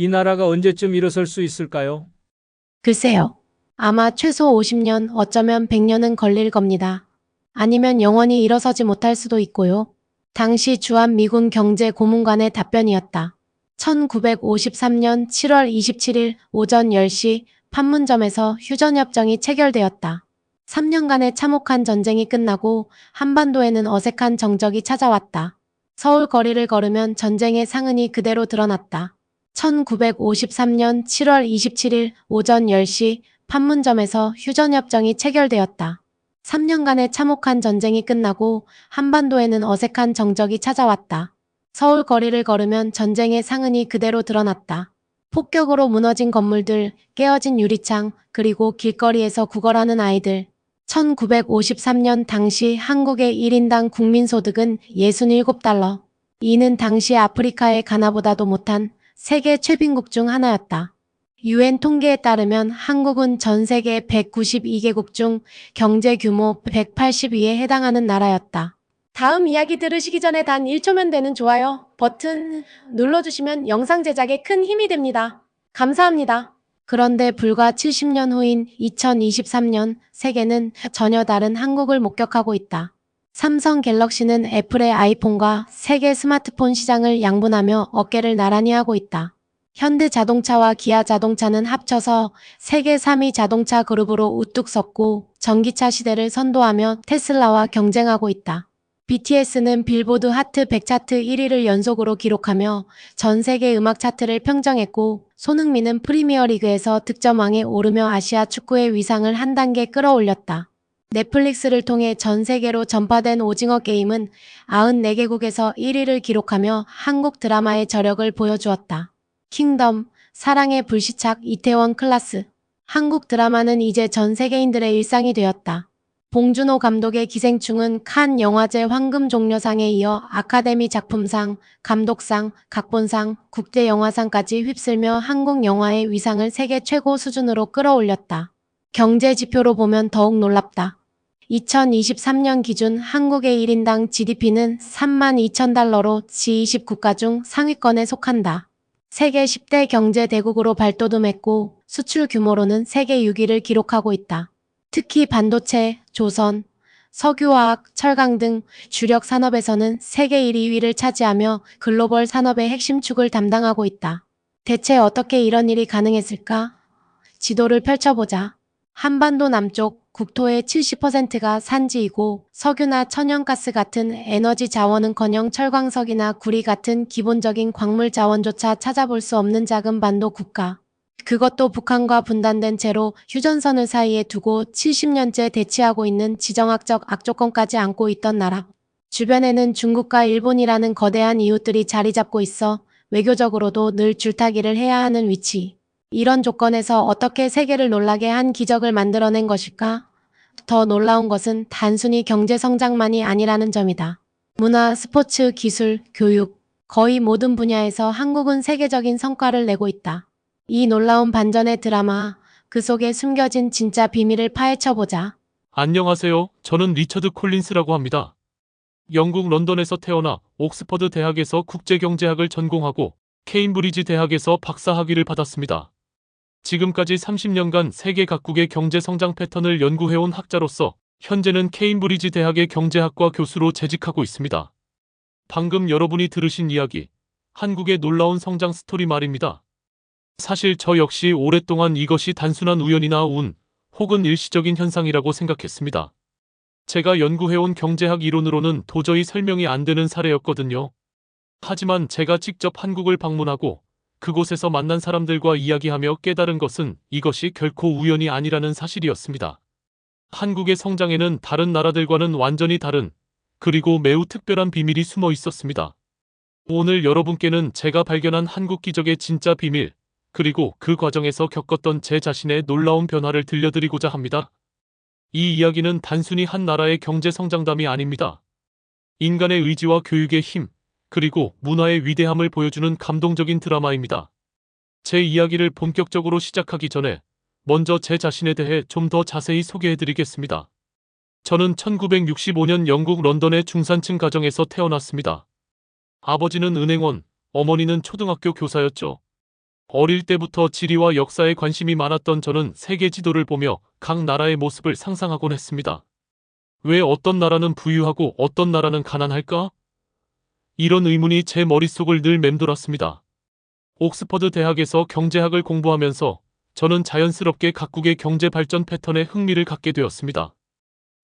이 나라가 언제쯤 일어설 수 있을까요? 글쎄요. 아마 최소 50년, 어쩌면 100년은 걸릴 겁니다. 아니면 영원히 일어서지 못할 수도 있고요. 당시 주한 미군 경제 고문관의 답변이었다. 1953년 7월 27일 오전 10시 판문점에서 휴전협정이 체결되었다. 3년간의 참혹한 전쟁이 끝나고 한반도에는 어색한 정적이 찾아왔다. 서울 거리를 걸으면 전쟁의 상흔이 그대로 드러났다. 1953년 7월 27일 오전 10시 판문점에서 휴전협정이 체결되었다. 3년간의 참혹한 전쟁이 끝나고 한반도에는 어색한 정적이 찾아왔다. 서울 거리를 걸으면 전쟁의 상흔이 그대로 드러났다. 폭격으로 무너진 건물들, 깨어진 유리창, 그리고 길거리에서 구걸하는 아이들. 1953년 당시 한국의 1인당 국민소득은 67달러. 이는 당시 아프리카의 가나보다도 못한 세계 최빈국 중 하나였다. 유엔 통계에 따르면 한국은 전 세계 192개국 중 경제 규모 180위에 해당하는 나라였다. 다음 이야기 들으시기 전에 단 1초면 되는 좋아요 버튼 눌러주시면 영상 제작에 큰 힘이 됩니다. 감사합니다. 그런데 불과 70년 후인 2023년 세계는 전혀 다른 한국을 목격하고 있다. 삼성 갤럭시는 애플의 아이폰과 세계 스마트폰 시장을 양분하며 어깨를 나란히 하고 있다. 현대 자동차와 기아 자동차는 합쳐서 세계 3위 자동차 그룹으로 우뚝 섰고 전기차 시대를 선도하며 테슬라와 경쟁하고 있다. BTS는 빌보드 하트 100 차트 1위를 연속으로 기록하며 전 세계 음악 차트를 평정했고 손흥민은 프리미어리그에서 득점왕에 오르며 아시아 축구의 위상을 한 단계 끌어올렸다. 넷플릭스를 통해 전 세계로 전파된 오징어 게임은 94개국에서 1위를 기록하며 한국 드라마의 저력을 보여주었다. 킹덤, 사랑의 불시착, 이태원 클라스. 한국 드라마는 이제 전 세계인들의 일상이 되었다. 봉준호 감독의 기생충은 칸 영화제 황금종려상에 이어 아카데미 작품상, 감독상, 각본상, 국제영화상까지 휩쓸며 한국 영화의 위상을 세계 최고 수준으로 끌어올렸다. 경제 지표로 보면 더욱 놀랍다. 2023년 기준 한국의 1인당 GDP는 32,000달러로 G20 국가 중 상위권에 속한다. 세계 10대 경제 대국으로 발돋움했고 수출 규모로는 세계 6위를 기록하고 있다. 특히 반도체, 조선, 석유화학, 철강 등 주력 산업에서는 세계 1, 2위를 차지하며 글로벌 산업의 핵심 축을 담당하고 있다. 대체 어떻게 이런 일이 가능했을까? 지도를 펼쳐보자. 한반도 남쪽 국토의 70%가 산지이고 석유나 천연가스 같은 에너지 자원은커녕 철광석이나 구리 같은 기본적인 광물 자원조차 찾아볼 수 없는 작은 반도 국가. 그것도 북한과 분단된 채로 휴전선을 사이에 두고 70년째 대치하고 있는 지정학적 악조건까지 안고 있던 나라. 주변에는 중국과 일본이라는 거대한 이웃들이 자리 잡고 있어 외교적으로도 늘 줄타기를 해야 하는 위치. 이런 조건에서 어떻게 세계를 놀라게 한 기적을 만들어낸 것일까? 더 놀라운 것은 단순히 경제 성장만이 아니라는 점이다. 문화, 스포츠, 기술, 교육, 거의 모든 분야에서 한국은 세계적인 성과를 내고 있다. 이 놀라운 반전의 드라마, 그 속에 숨겨진 진짜 비밀을 파헤쳐보자. 안녕하세요. 저는 리처드 콜린스라고 합니다. 영국 런던에서 태어나 옥스퍼드 대학에서 국제경제학을 전공하고 케임브리지 대학에서 박사학위를 받았습니다. 지금까지 30년간 세계 각국의 경제 성장 패턴을 연구해온 학자로서 현재는 케임브리지 대학의 경제학과 교수로 재직하고 있습니다. 방금 여러분이 들으신 이야기, 한국의 놀라운 성장 스토리 말입니다. 사실 저 역시 오랫동안 이것이 단순한 우연이나 운, 혹은 일시적인 현상이라고 생각했습니다. 제가 연구해온 경제학 이론으로는 도저히 설명이 안 되는 사례였거든요. 하지만 제가 직접 한국을 방문하고 그곳에서 만난 사람들과 이야기하며 깨달은 것은 이것이 결코 우연이 아니라는 사실이었습니다. 한국의 성장에는 다른 나라들과는 완전히 다른, 그리고 매우 특별한 비밀이 숨어 있었습니다. 오늘 여러분께는 제가 발견한 한국 기적의 진짜 비밀, 그리고 그 과정에서 겪었던 제 자신의 놀라운 변화를 들려드리고자 합니다. 이 이야기는 단순히 한 나라의 경제 성장담이 아닙니다. 인간의 의지와 교육의 힘, 그리고 문화의 위대함을 보여주는 감동적인 드라마입니다. 제 이야기를 본격적으로 시작하기 전에 먼저 제 자신에 대해 좀 더 자세히 소개해드리겠습니다. 저는 1965년 영국 런던의 중산층 가정에서 태어났습니다. 아버지는 은행원, 어머니는 초등학교 교사였죠. 어릴 때부터 지리와 역사에 관심이 많았던 저는 세계 지도를 보며 각 나라의 모습을 상상하곤 했습니다. 왜 어떤 나라는 부유하고 어떤 나라는 가난할까? 이런 의문이 제 머릿속을 늘 맴돌았습니다. 옥스퍼드 대학에서 경제학을 공부하면서 저는 자연스럽게 각국의 경제 발전 패턴에 흥미를 갖게 되었습니다.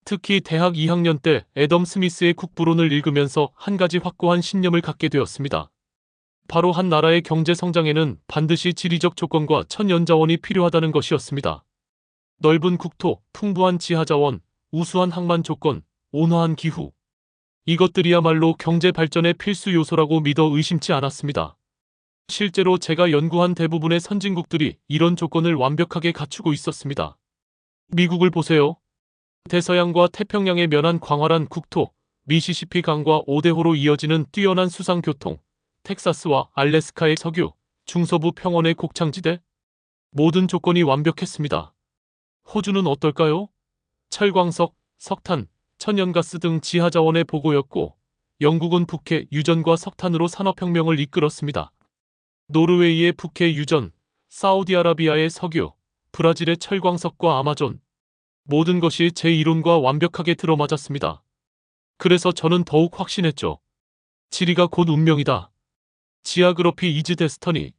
특히 대학 2학년 때 애덤 스미스의 국부론을 읽으면서 한 가지 확고한 신념을 갖게 되었습니다. 바로 한 나라의 경제 성장에는 반드시 지리적 조건과 천연자원이 필요하다는 것이었습니다. 넓은 국토, 풍부한 지하자원, 우수한 항만 조건, 온화한 기후. 이것들이야말로 경제 발전의 필수 요소라고 믿어 의심치 않았습니다. 실제로 제가 연구한 대부분의 선진국들이 이런 조건을 완벽하게 갖추고 있었습니다. 미국을 보세요. 대서양과 태평양의 면한 광활한 국토, 미시시피 강과 오대호로 이어지는 뛰어난 수상교통, 텍사스와 알래스카의 석유, 중서부 평원의 곡창지대. 모든 조건이 완벽했습니다. 호주는 어떨까요? 철광석, 석탄, 천연가스 등 지하자원의 보고였고, 영국은 북해 유전과 석탄으로 산업혁명을 이끌었습니다. 노르웨이의 북해 유전, 사우디아라비아의 석유, 브라질의 철광석과 아마존. 모든 것이 제 이론과 완벽하게 들어맞았습니다. 그래서 저는 더욱 확신했죠. 지리가 곧 운명이다. 지아그로피 이즈 데스터니.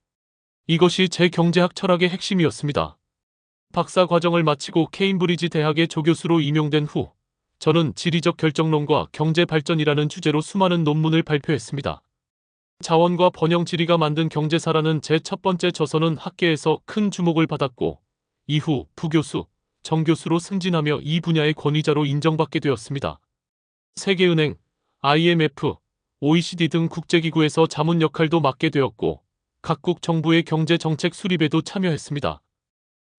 이것이 제 경제학 철학의 핵심이었습니다. 박사 과정을 마치고 케임브리지 대학의 조교수로 임용된 후 저는 지리적 결정론과 경제 발전이라는 주제로 수많은 논문을 발표했습니다. 자원과 번영 지리가 만든 경제사라는 제 첫 번째 저서는 학계에서 큰 주목을 받았고 이후 부교수, 정교수로 승진하며 이 분야의 권위자로 인정받게 되었습니다. 세계은행, IMF, OECD 등 국제기구에서 자문 역할도 맡게 되었고 각국 정부의 경제 정책 수립에도 참여했습니다.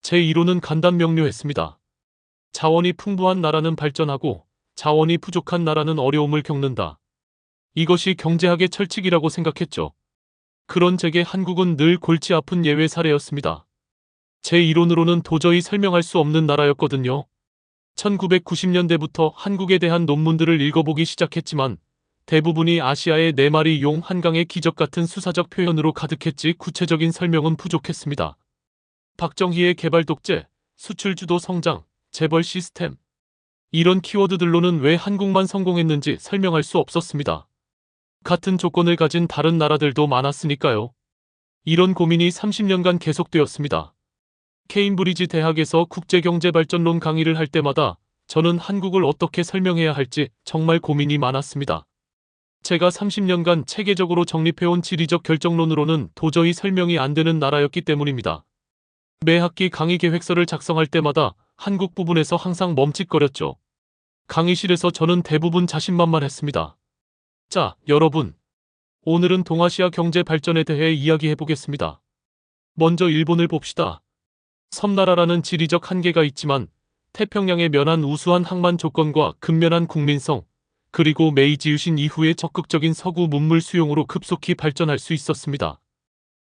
제 이론은 간단명료했습니다. 자원이 풍부한 나라는 발전하고 자원이 부족한 나라는 어려움을 겪는다. 이것이 경제학의 철칙이라고 생각했죠. 그런 제게 한국은 늘 골치 아픈 예외 사례였습니다. 제 이론으로는 도저히 설명할 수 없는 나라였거든요. 1990년대부터 한국에 대한 논문들을 읽어보기 시작했지만 대부분이 아시아의 4마리 용 한강의 기적 같은 수사적 표현으로 가득했지 구체적인 설명은 부족했습니다. 박정희의 개발 독재, 수출 주도 성장, 재벌 시스템. 이런 키워드들로는 왜 한국만 성공했는지 설명할 수 없었습니다. 같은 조건을 가진 다른 나라들도 많았으니까요. 이런 고민이 30년간 계속되었습니다. 케임브리지 대학에서 국제경제발전론 강의를 할 때마다 저는 한국을 어떻게 설명해야 할지 정말 고민이 많았습니다. 제가 30년간 체계적으로 정립해온 지리적 결정론으로는 도저히 설명이 안 되는 나라였기 때문입니다. 매 학기 강의 계획서를 작성할 때마다 한국 부분에서 항상 멈칫거렸죠. 강의실에서 저는 대부분 자신만만했습니다. 자, 여러분. 오늘은 동아시아 경제 발전에 대해 이야기해보겠습니다. 먼저 일본을 봅시다. 섬나라라는 지리적 한계가 있지만 태평양의 면한 우수한 항만 조건과 근면한 국민성, 그리고 메이지 유신 이후의 적극적인 서구 문물 수용으로 급속히 발전할 수 있었습니다.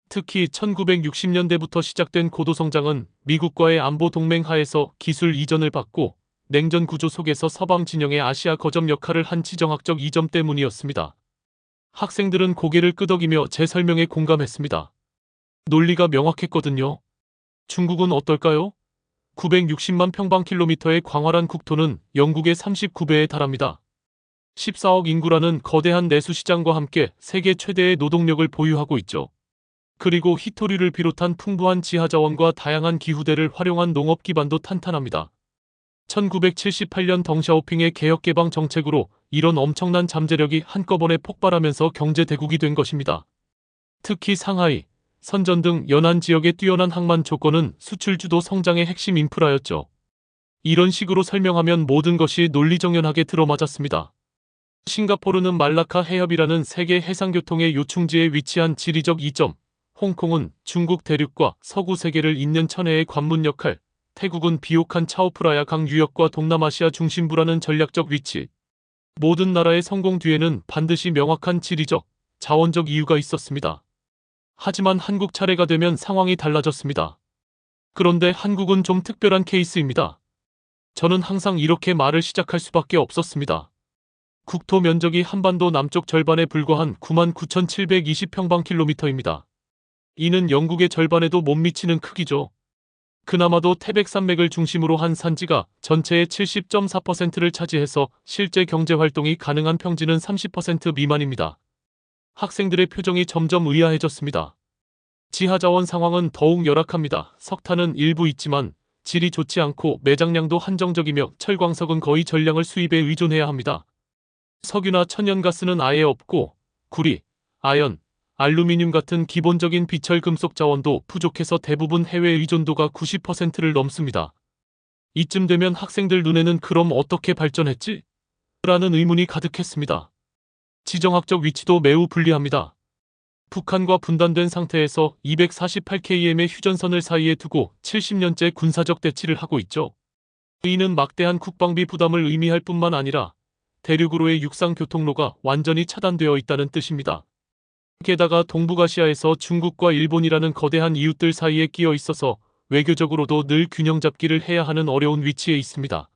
특히 1960년대부터 시작된 고도성장은 미국과의 안보 동맹 하에서 기술 이전을 받고 냉전 구조 속에서 서방 진영의 아시아 거점 역할을 한 지정학적 이점 때문이었습니다. 학생들은 고개를 끄덕이며 제 설명에 공감했습니다. 논리가 명확했거든요. 중국은 어떨까요? 960만 평방킬로미터의 광활한 국토는 영국의 39배에 달합니다. 14억 인구라는 거대한 내수 시장과 함께 세계 최대의 노동력을 보유하고 있죠. 그리고 히토류를 비롯한 풍부한 지하자원과 다양한 기후대를 활용한 농업 기반도 탄탄합니다. 1978년 덩샤오핑의 개혁개방 정책으로 이런 엄청난 잠재력이 한꺼번에 폭발하면서 경제 대국이 된 것입니다. 특히 상하이, 선전 등 연안 지역의 뛰어난 항만 조건은 수출주도 성장의 핵심 인프라였죠. 이런 식으로 설명하면 모든 것이 논리정연하게 들어맞았습니다. 싱가포르는 말라카 해협이라는 세계 해상교통의 요충지에 위치한 지리적 이점, 홍콩은 중국 대륙과 서구 세계를 잇는 천혜의 관문 역할, 태국은 비옥한 차오프라야 강 유역과 동남아시아 중심부라는 전략적 위치. 모든 나라의 성공 뒤에는 반드시 명확한 지리적, 자원적 이유가 있었습니다. 하지만 한국 차례가 되면 상황이 달라졌습니다. 그런데 한국은 좀 특별한 케이스입니다. 저는 항상 이렇게 말을 시작할 수밖에 없었습니다. 국토 면적이 한반도 남쪽 절반에 불과한 99,720평방킬로미터입니다. 이는 영국의 절반에도 못 미치는 크기죠. 그나마도 태백산맥을 중심으로 한 산지가 전체의 70.4%를 차지해서 실제 경제활동이 가능한 평지는 30% 미만입니다. 학생들의 표정이 점점 의아해졌습니다. 지하자원 상황은 더욱 열악합니다. 석탄은 일부 있지만 질이 좋지 않고 매장량도 한정적이며 철광석은 거의 전량을 수입에 의존해야 합니다. 석유나 천연가스는 아예 없고 구리, 아연, 알루미늄 같은 기본적인 비철 금속 자원도 부족해서 대부분 해외 의존도가 90%를 넘습니다. 이쯤 되면 학생들 눈에는 그럼 어떻게 발전했지? 라는 의문이 가득했습니다. 지정학적 위치도 매우 불리합니다. 북한과 분단된 상태에서 248km의 휴전선을 사이에 두고 70년째 군사적 대치를 하고 있죠. 이는 막대한 국방비 부담을 의미할 뿐만 아니라 대륙으로의 육상 교통로가 완전히 차단되어 있다는 뜻입니다. 게다가 동북아시아에서 중국과 일본이라는 거대한 이웃들 사이에 끼어 있어서 외교적으로도 늘 균형 잡기를 해야 하는 어려운 위치에 있습니다.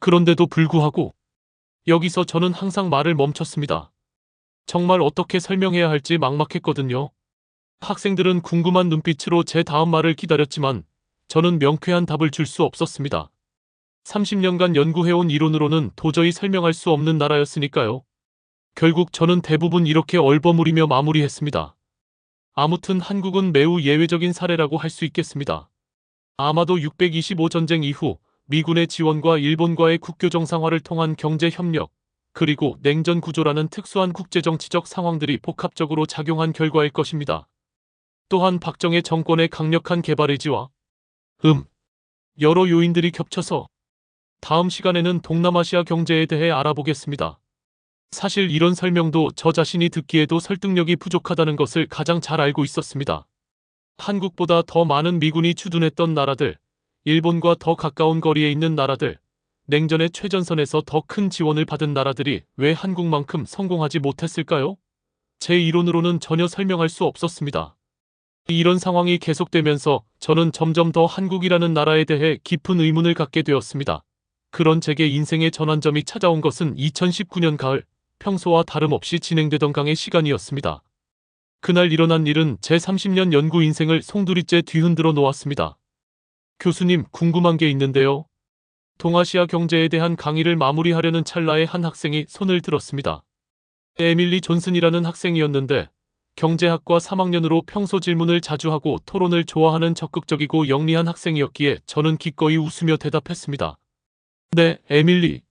그런데도 불구하고 여기서 저는 항상 말을 멈췄습니다. 정말 어떻게 설명해야 할지 막막했거든요. 학생들은 궁금한 눈빛으로 제 다음 말을 기다렸지만 저는 명쾌한 답을 줄 수 없었습니다. 30년간 연구해온 이론으로는 도저히 설명할 수 없는 나라였으니까요. 결국 저는 대부분 이렇게 얼버무리며 마무리했습니다. 아무튼 한국은 매우 예외적인 사례라고 할 수 있겠습니다. 아마도 625 전쟁 이후 미군의 지원과 일본과의 국교 정상화를 통한 경제 협력, 그리고 냉전 구조라는 특수한 국제정치적 상황들이 복합적으로 작용한 결과일 것입니다. 또한 박정희 정권의 강력한 개발 의지와 여러 요인들이 겹쳐서 다음 시간에는 동남아시아 경제에 대해 알아보겠습니다. 사실 이런 설명도 저 자신이 듣기에도 설득력이 부족하다는 것을 가장 잘 알고 있었습니다. 한국보다 더 많은 미군이 주둔했던 나라들, 일본과 더 가까운 거리에 있는 나라들, 냉전의 최전선에서 더 큰 지원을 받은 나라들이 왜 한국만큼 성공하지 못했을까요? 제 이론으로는 전혀 설명할 수 없었습니다. 이런 상황이 계속되면서 저는 점점 더 한국이라는 나라에 대해 깊은 의문을 갖게 되었습니다. 그런 제게 인생의 전환점이 찾아온 것은 2019년 가을, 평소와 다름없이 진행되던 강의 시간이었습니다. 그날 일어난 일은 제 30년 연구 인생을 송두리째 뒤흔들어 놓았습니다. 교수님, 궁금한 게 있는데요. 동아시아 경제에 대한 강의를 마무리하려는 찰나에 한 학생이 손을 들었습니다. 에밀리 존슨이라는 학생이었는데 경제학과 3학년으로 평소 질문을 자주 하고 토론을 좋아하는 적극적이고 영리한 학생이었기에 저는 기꺼이 웃으며 대답했습니다. 네, 에밀리.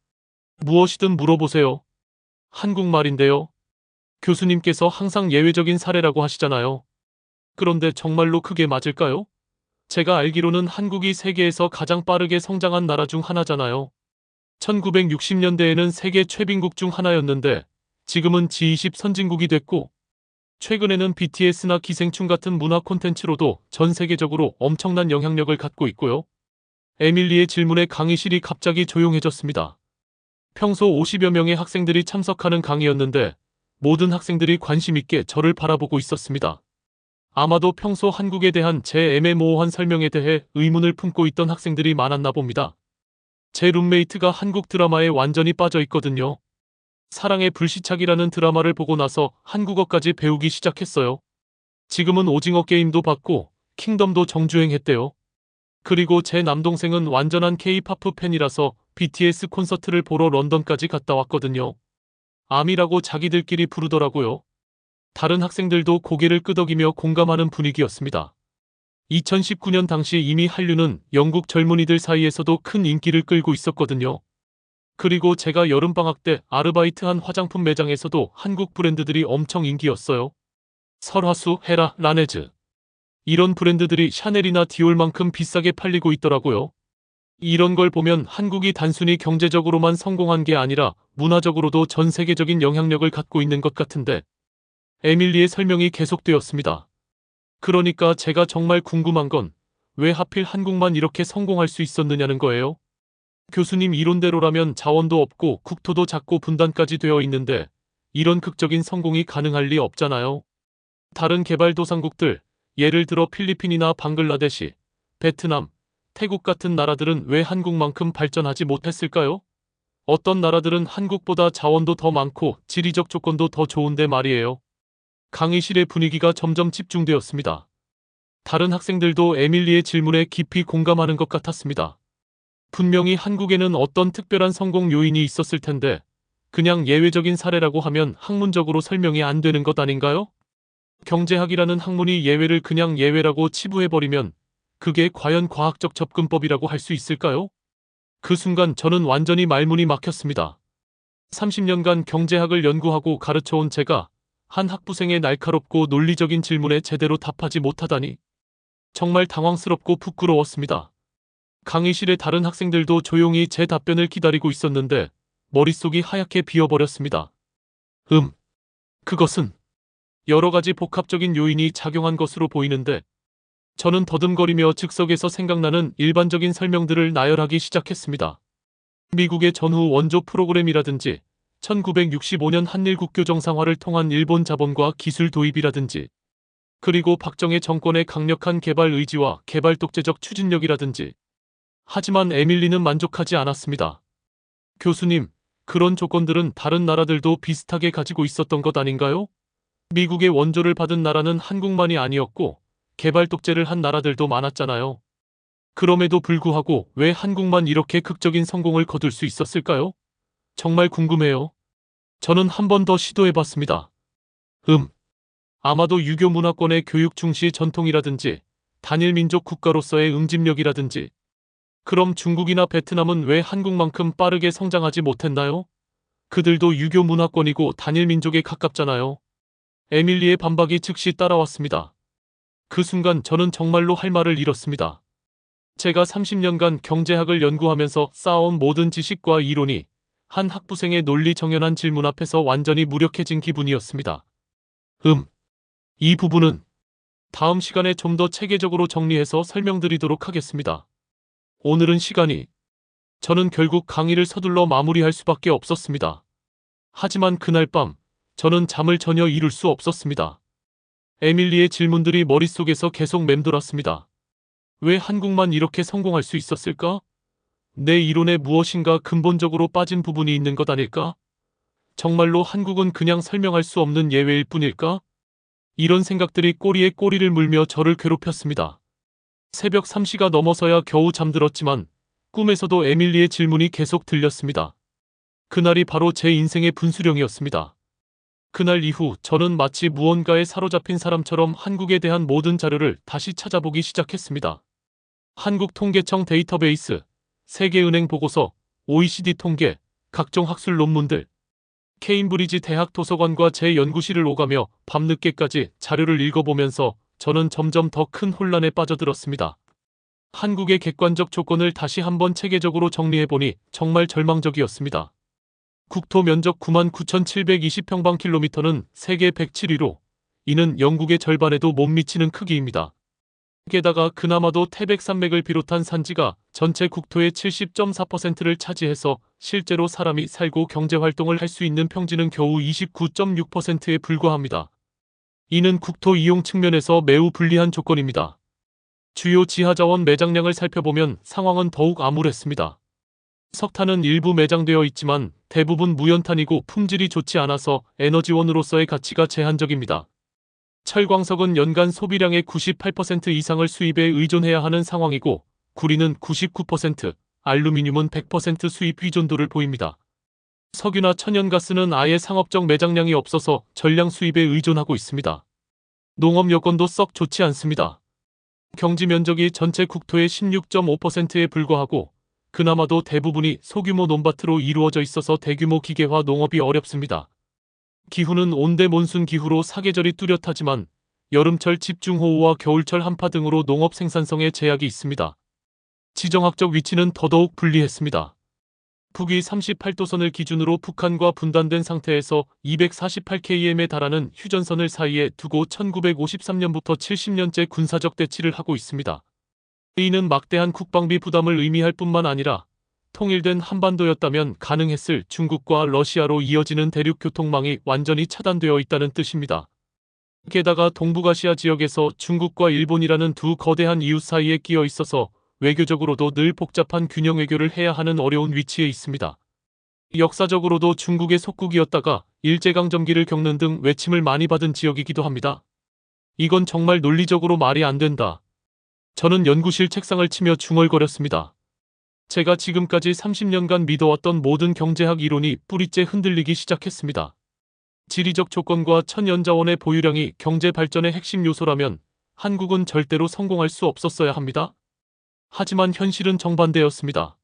무엇이든 물어보세요. 한국말인데요. 교수님께서 항상 예외적인 사례라고 하시잖아요. 그런데 정말로 그게 맞을까요? 제가 알기로는 한국이 세계에서 가장 빠르게 성장한 나라 중 하나잖아요. 1960년대에는 세계 최빈국 중 하나였는데 지금은 G20 선진국이 됐고 최근에는 BTS나 기생충 같은 문화 콘텐츠로도 전 세계적으로 엄청난 영향력을 갖고 있고요. 에밀리의 질문에 강의실이 갑자기 조용해졌습니다. 평소 50여 명의 학생들이 참석하는 강의였는데 모든 학생들이 관심 있게 저를 바라보고 있었습니다. 아마도 평소 한국에 대한 제 애매모호한 설명에 대해 의문을 품고 있던 학생들이 많았나 봅니다. 제 룸메이트가 한국 드라마에 완전히 빠져 있거든요. 사랑의 불시착이라는 드라마를 보고 나서 한국어까지 배우기 시작했어요. 지금은 오징어 게임도 봤고 킹덤도 정주행했대요. 그리고 제 남동생은 완전한 K-팝 팬이라서 BTS 콘서트를 보러 런던까지 갔다 왔거든요. 아미라고 자기들끼리 부르더라고요. 다른 학생들도 고개를 끄덕이며 공감하는 분위기였습니다. 2019년 당시 이미 한류는 영국 젊은이들 사이에서도 큰 인기를 끌고 있었거든요. 그리고 제가 여름방학 때 아르바이트한 화장품 매장에서도 한국 브랜드들이 엄청 인기였어요. 설화수, 헤라, 라네즈. 이런 브랜드들이 샤넬이나 디올만큼 비싸게 팔리고 있더라고요. 이런 걸 보면 한국이 단순히 경제적으로만 성공한 게 아니라 문화적으로도 전 세계적인 영향력을 갖고 있는 것 같은데 에밀리의 설명이 계속되었습니다. 그러니까 제가 정말 궁금한 건 왜 하필 한국만 이렇게 성공할 수 있었느냐는 거예요. 교수님 이론대로라면 자원도 없고 국토도 작고 분단까지 되어 있는데 이런 극적인 성공이 가능할 리 없잖아요. 다른 개발도상국들, 예를 들어 필리핀이나 방글라데시, 베트남, 태국 같은 나라들은 왜 한국만큼 발전하지 못했을까요? 어떤 나라들은 한국보다 자원도 더 많고 지리적 조건도 더 좋은데 말이에요. 강의실의 분위기가 점점 집중되었습니다. 다른 학생들도 에밀리의 질문에 깊이 공감하는 것 같았습니다. 분명히 한국에는 어떤 특별한 성공 요인이 있었을 텐데 그냥 예외적인 사례라고 하면 학문적으로 설명이 안 되는 것 아닌가요? 경제학이라는 학문이 예외를 그냥 예외라고 치부해버리면 그게 과연 과학적 접근법이라고 할 수 있을까요? 그 순간 저는 완전히 말문이 막혔습니다. 30년간 경제학을 연구하고 가르쳐온 제가 한 학부생의 날카롭고 논리적인 질문에 제대로 답하지 못하다니 정말 당황스럽고 부끄러웠습니다. 강의실의 다른 학생들도 조용히 제 답변을 기다리고 있었는데 머릿속이 하얗게 비어버렸습니다. 그것은 여러 가지 복합적인 요인이 작용한 것으로 보이는데 저는 더듬거리며 즉석에서 생각나는 일반적인 설명들을 나열하기 시작했습니다. 미국의 전후 원조 프로그램이라든지 1965년 한일 국교 정상화를 통한 일본 자본과 기술 도입이라든지 그리고 박정희 정권의 강력한 개발 의지와 개발 독재적 추진력이라든지 하지만 에밀리는 만족하지 않았습니다. 교수님, 그런 조건들은 다른 나라들도 비슷하게 가지고 있었던 것 아닌가요? 미국의 원조를 받은 나라는 한국만이 아니었고 개발 독재를 한 나라들도 많았잖아요. 그럼에도 불구하고 왜 한국만 이렇게 극적인 성공을 거둘 수 있었을까요? 정말 궁금해요. 저는 한 번 더 시도해봤습니다. 아마도 유교 문화권의 교육 중시 전통이라든지 단일 민족 국가로서의 응집력이라든지 그럼 중국이나 베트남은 왜 한국만큼 빠르게 성장하지 못했나요? 그들도 유교 문화권이고 단일 민족에 가깝잖아요. 에밀리의 반박이 즉시 따라왔습니다. 그 순간 저는 정말로 할 말을 잃었습니다. 제가 30년간 경제학을 연구하면서 쌓아온 모든 지식과 이론이 한 학부생의 논리 정연한 질문 앞에서 완전히 무력해진 기분이었습니다. 이 부분은 다음 시간에 좀 더 체계적으로 정리해서 설명드리도록 하겠습니다. 오늘은 시간이 저는 결국 강의를 서둘러 마무리할 수밖에 없었습니다. 하지만 그날 밤 저는 잠을 전혀 이룰 수 없었습니다. 에밀리의 질문들이 머릿속에서 계속 맴돌았습니다. 왜 한국만 이렇게 성공할 수 있었을까? 내 이론에 무엇인가 근본적으로 빠진 부분이 있는 것 아닐까? 정말로 한국은 그냥 설명할 수 없는 예외일 뿐일까? 이런 생각들이 꼬리에 꼬리를 물며 저를 괴롭혔습니다. 새벽 3시가 넘어서야 겨우 잠들었지만 꿈에서도 에밀리의 질문이 계속 들렸습니다. 그날이 바로 제 인생의 분수령이었습니다. 그날 이후 저는 마치 무언가에 사로잡힌 사람처럼 한국에 대한 모든 자료를 다시 찾아보기 시작했습니다. 한국통계청 데이터베이스, 세계은행 보고서, OECD 통계, 각종 학술 논문들, 케임브리지 대학 도서관과 제 연구실을 오가며 밤늦게까지 자료를 읽어보면서 저는 점점 더 큰 혼란에 빠져들었습니다. 한국의 객관적 조건을 다시 한번 체계적으로 정리해보니 정말 절망적이었습니다. 국토 면적 99,720평방킬로미터는 세계 107위로 이는 영국의 절반에도 못 미치는 크기입니다. 게다가 그나마도 태백산맥을 비롯한 산지가 전체 국토의 70.4%를 차지해서 실제로 사람이 살고 경제활동을 할 수 있는 평지는 겨우 29.6%에 불과합니다. 이는 국토 이용 측면에서 매우 불리한 조건입니다. 주요 지하자원 매장량을 살펴보면 상황은 더욱 암울했습니다. 석탄은 일부 매장되어 있지만 대부분 무연탄이고 품질이 좋지 않아서 에너지원으로서의 가치가 제한적입니다. 철광석은 연간 소비량의 98% 이상을 수입에 의존해야 하는 상황이고 구리는 99%, 알루미늄은 100% 수입 의존도를 보입니다. 석유나 천연가스는 아예 상업적 매장량이 없어서 전량 수입에 의존하고 있습니다. 농업 여건도 썩 좋지 않습니다. 경지 면적이 전체 국토의 16.5%에 불과하고 그나마도 대부분이 소규모 논밭으로 이루어져 있어서 대규모 기계화 농업이 어렵습니다. 기후는 온대 몬순 기후로 사계절이 뚜렷하지만 여름철 집중호우와 겨울철 한파 등으로 농업 생산성에 제약이 있습니다. 지정학적 위치는 더더욱 불리했습니다. 북위 38도선을 기준으로 북한과 분단된 상태에서 248km에 달하는 휴전선을 사이에 두고 1953년부터 70년째 군사적 대치를 하고 있습니다. 이는 막대한 국방비 부담을 의미할 뿐만 아니라 통일된 한반도였다면 가능했을 중국과 러시아로 이어지는 대륙 교통망이 완전히 차단되어 있다는 뜻입니다. 게다가 동북아시아 지역에서 중국과 일본이라는 두 거대한 이웃 사이에 끼어 있어서 외교적으로도 늘 복잡한 균형 외교를 해야 하는 어려운 위치에 있습니다. 역사적으로도 중국의 속국이었다가 일제강점기를 겪는 등 외침을 많이 받은 지역이기도 합니다. 이건 정말 논리적으로 말이 안 된다. 저는 연구실 책상을 치며 중얼거렸습니다. 제가 지금까지 30년간 믿어왔던 모든 경제학 이론이 뿌리째 흔들리기 시작했습니다. 지리적 조건과 천연자원의 보유량이 경제 발전의 핵심 요소라면 한국은 절대로 성공할 수 없었어야 합니다. 하지만 현실은 정반대였습니다.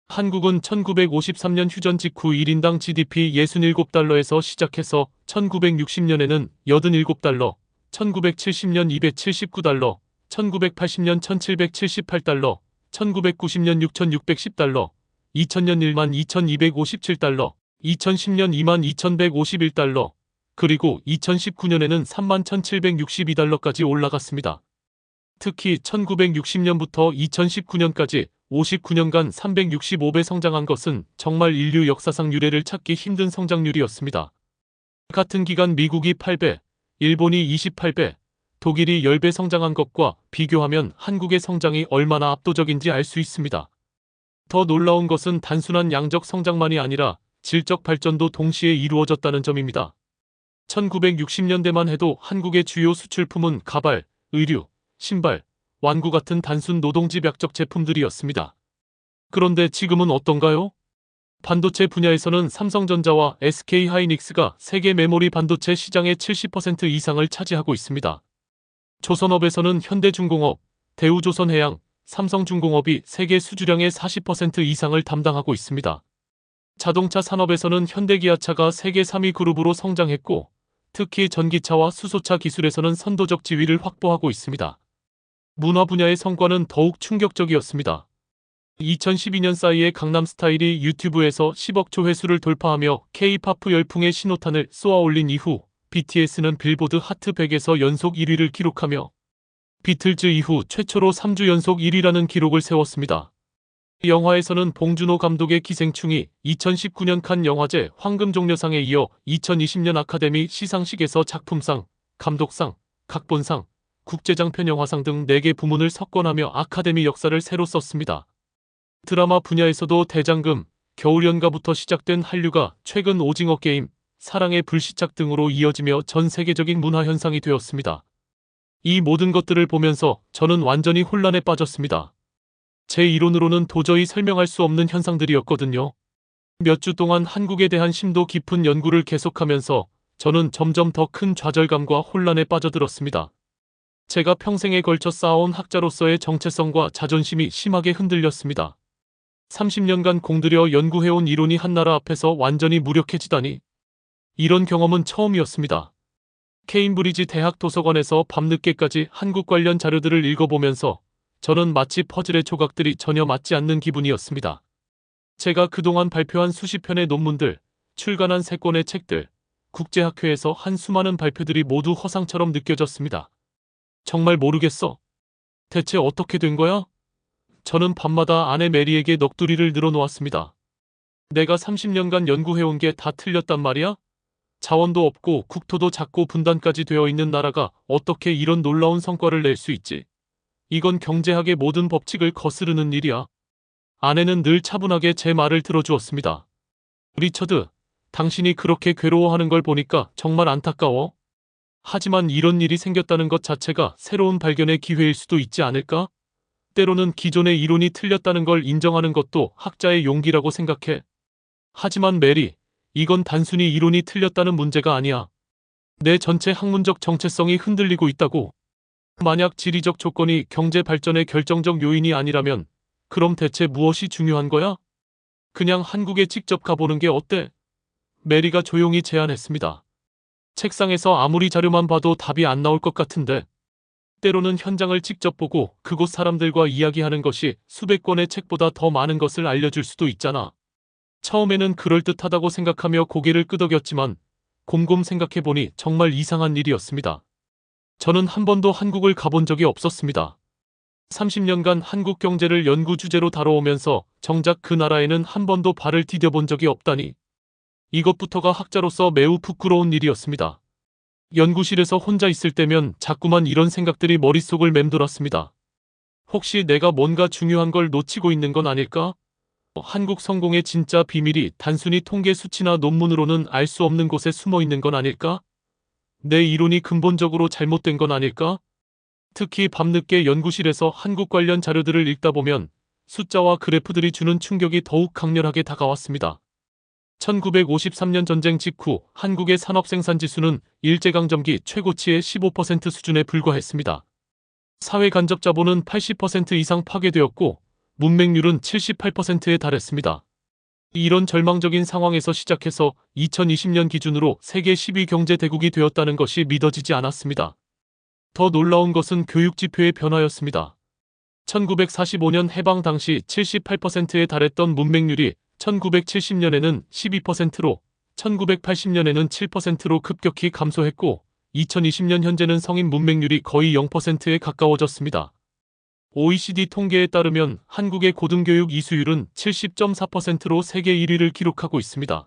한국은 1953년 휴전 직후 1인당 GDP 67달러에서 시작해서 1960년에는 87달러, 1970년 279달러, 1980년 1778달러, 1990년 6610달러, 2000년 12,257달러, 2010년 22,151달러, 그리고 2019년에는 31,762달러까지 올라갔습니다. 특히 1960년부터 2019년까지 59년간 365배 성장한 것은 정말 인류 역사상 유례를 찾기 힘든 성장률이었습니다. 같은 기간 미국이 8배, 일본이 28배, 독일이 10배 성장한 것과 비교하면 한국의 성장이 얼마나 압도적인지 알 수 있습니다. 더 놀라운 것은 단순한 양적 성장만이 아니라 질적 발전도 동시에 이루어졌다는 점입니다. 1960년대만 해도 한국의 주요 수출품은 가발, 의류, 신발, 완구 같은 단순 노동집약적 제품들이었습니다. 그런데 지금은 어떤가요? 반도체 분야에서는 삼성전자와 SK하이닉스가 세계 메모리 반도체 시장의 70% 이상을 차지하고 있습니다. 조선업에서는 현대중공업, 대우조선해양, 삼성중공업이 세계 수주량의 40% 이상을 담당하고 있습니다. 자동차 산업에서는 현대기아차가 세계 3위 그룹으로 성장했고, 특히 전기차와 수소차 기술에서는 선도적 지위를 확보하고 있습니다. 문화 분야의 성과는 더욱 충격적이었습니다. 2012년 사이에 강남스타일이 유튜브에서 10억 조회수를 돌파하며 K-팝 열풍의 신호탄을 쏘아올린 이후 BTS는 빌보드 하트 100에서 연속 1위를 기록하며 비틀즈 이후 최초로 3주 연속 1위라는 기록을 세웠습니다. 영화에서는 봉준호 감독의 기생충이 2019년 칸 영화제 황금종려상에 이어 2020년 아카데미 시상식에서 작품상, 감독상, 각본상, 국제장편 영화상 등 4개 부문을 석권하며 아카데미 역사를 새로 썼습니다. 드라마 분야에서도 대장금, 겨울연가부터 시작된 한류가 최근 오징어 게임, 사랑의 불시착 등으로 이어지며 전 세계적인 문화 현상이 되었습니다. 이 모든 것들을 보면서 저는 완전히 혼란에 빠졌습니다. 제 이론으로는 도저히 설명할 수 없는 현상들이었거든요. 몇 주 동안 한국에 대한 심도 깊은 연구를 계속하면서 저는 점점 더 큰 좌절감과 혼란에 빠져들었습니다. 제가 평생에 걸쳐 쌓아온 학자로서의 정체성과 자존심이 심하게 흔들렸습니다. 30년간 공들여 연구해온 이론이 한나라 앞에서 완전히 무력해지다니. 이런 경험은 처음이었습니다. 케임브리지 대학 도서관에서 밤늦게까지 한국 관련 자료들을 읽어보면서 저는 마치 퍼즐의 조각들이 전혀 맞지 않는 기분이었습니다. 제가 그동안 발표한 수십 편의 논문들, 출간한 3권의 책들, 국제학회에서 한 수많은 발표들이 모두 허상처럼 느껴졌습니다. 정말 모르겠어. 대체 어떻게 된 거야? 저는 밤마다 아내 메리에게 넋두리를 늘어놓았습니다. 내가 30년간 연구해온 게 다 틀렸단 말이야? 자원도 없고 국토도 작고 분단까지 되어 있는 나라가 어떻게 이런 놀라운 성과를 낼 수 있지? 이건 경제학의 모든 법칙을 거스르는 일이야. 아내는 늘 차분하게 제 말을 들어주었습니다. 리처드, 당신이 그렇게 괴로워하는 걸 보니까 정말 안타까워. 하지만 이런 일이 생겼다는 것 자체가 새로운 발견의 기회일 수도 있지 않을까? 때로는 기존의 이론이 틀렸다는 걸 인정하는 것도 학자의 용기라고 생각해. 하지만 메리, 이건 단순히 이론이 틀렸다는 문제가 아니야. 내 전체 학문적 정체성이 흔들리고 있다고. 만약 지리적 조건이 경제 발전의 결정적 요인이 아니라면 그럼 대체 무엇이 중요한 거야? 그냥 한국에 직접 가보는 게 어때? 메리가 조용히 제안했습니다. 책상에서 아무리 자료만 봐도 답이 안 나올 것 같은데. 때로는 현장을 직접 보고 그곳 사람들과 이야기하는 것이 수백 권의 책보다 더 많은 것을 알려줄 수도 있잖아. 처음에는 그럴듯하다고 생각하며 고개를 끄덕였지만 곰곰 생각해보니 정말 이상한 일이었습니다. 저는 한 번도 한국을 가본 적이 없었습니다. 30년간 한국 경제를 연구 주제로 다뤄오면서 정작 그 나라에는 한 번도 발을 디뎌본 적이 없다니. 이것부터가 학자로서 매우 부끄러운 일이었습니다. 연구실에서 혼자 있을 때면 자꾸만 이런 생각들이 머릿속을 맴돌았습니다. 혹시 내가 뭔가 중요한 걸 놓치고 있는 건 아닐까? 한국 성공의 진짜 비밀이 단순히 통계 수치나 논문으로는 알 수 없는 곳에 숨어 있는 건 아닐까? 내 이론이 근본적으로 잘못된 건 아닐까? 특히 밤늦게 연구실에서 한국 관련 자료들을 읽다 보면 숫자와 그래프들이 주는 충격이 더욱 강렬하게 다가왔습니다. 1953년 전쟁 직후 한국의 산업 생산 지수는 일제강점기 최고치의 15% 수준에 불과했습니다. 사회 간접 자본은 80% 이상 파괴되었고 문맹률은 78%에 달했습니다. 이런 절망적인 상황에서 시작해서 2020년 기준으로 세계 10위 경제 대국이 되었다는 것이 믿어지지 않았습니다. 더 놀라운 것은 교육 지표의 변화였습니다. 1945년 해방 당시 78%에 달했던 문맹률이 1970년에는 12%로 1980년에는 7%로 급격히 감소했고 2020년 현재는 성인 문맹률이 거의 0%에 가까워졌습니다. OECD 통계에 따르면 한국의 고등교육 이수율은 70.4%로 세계 1위를 기록하고 있습니다.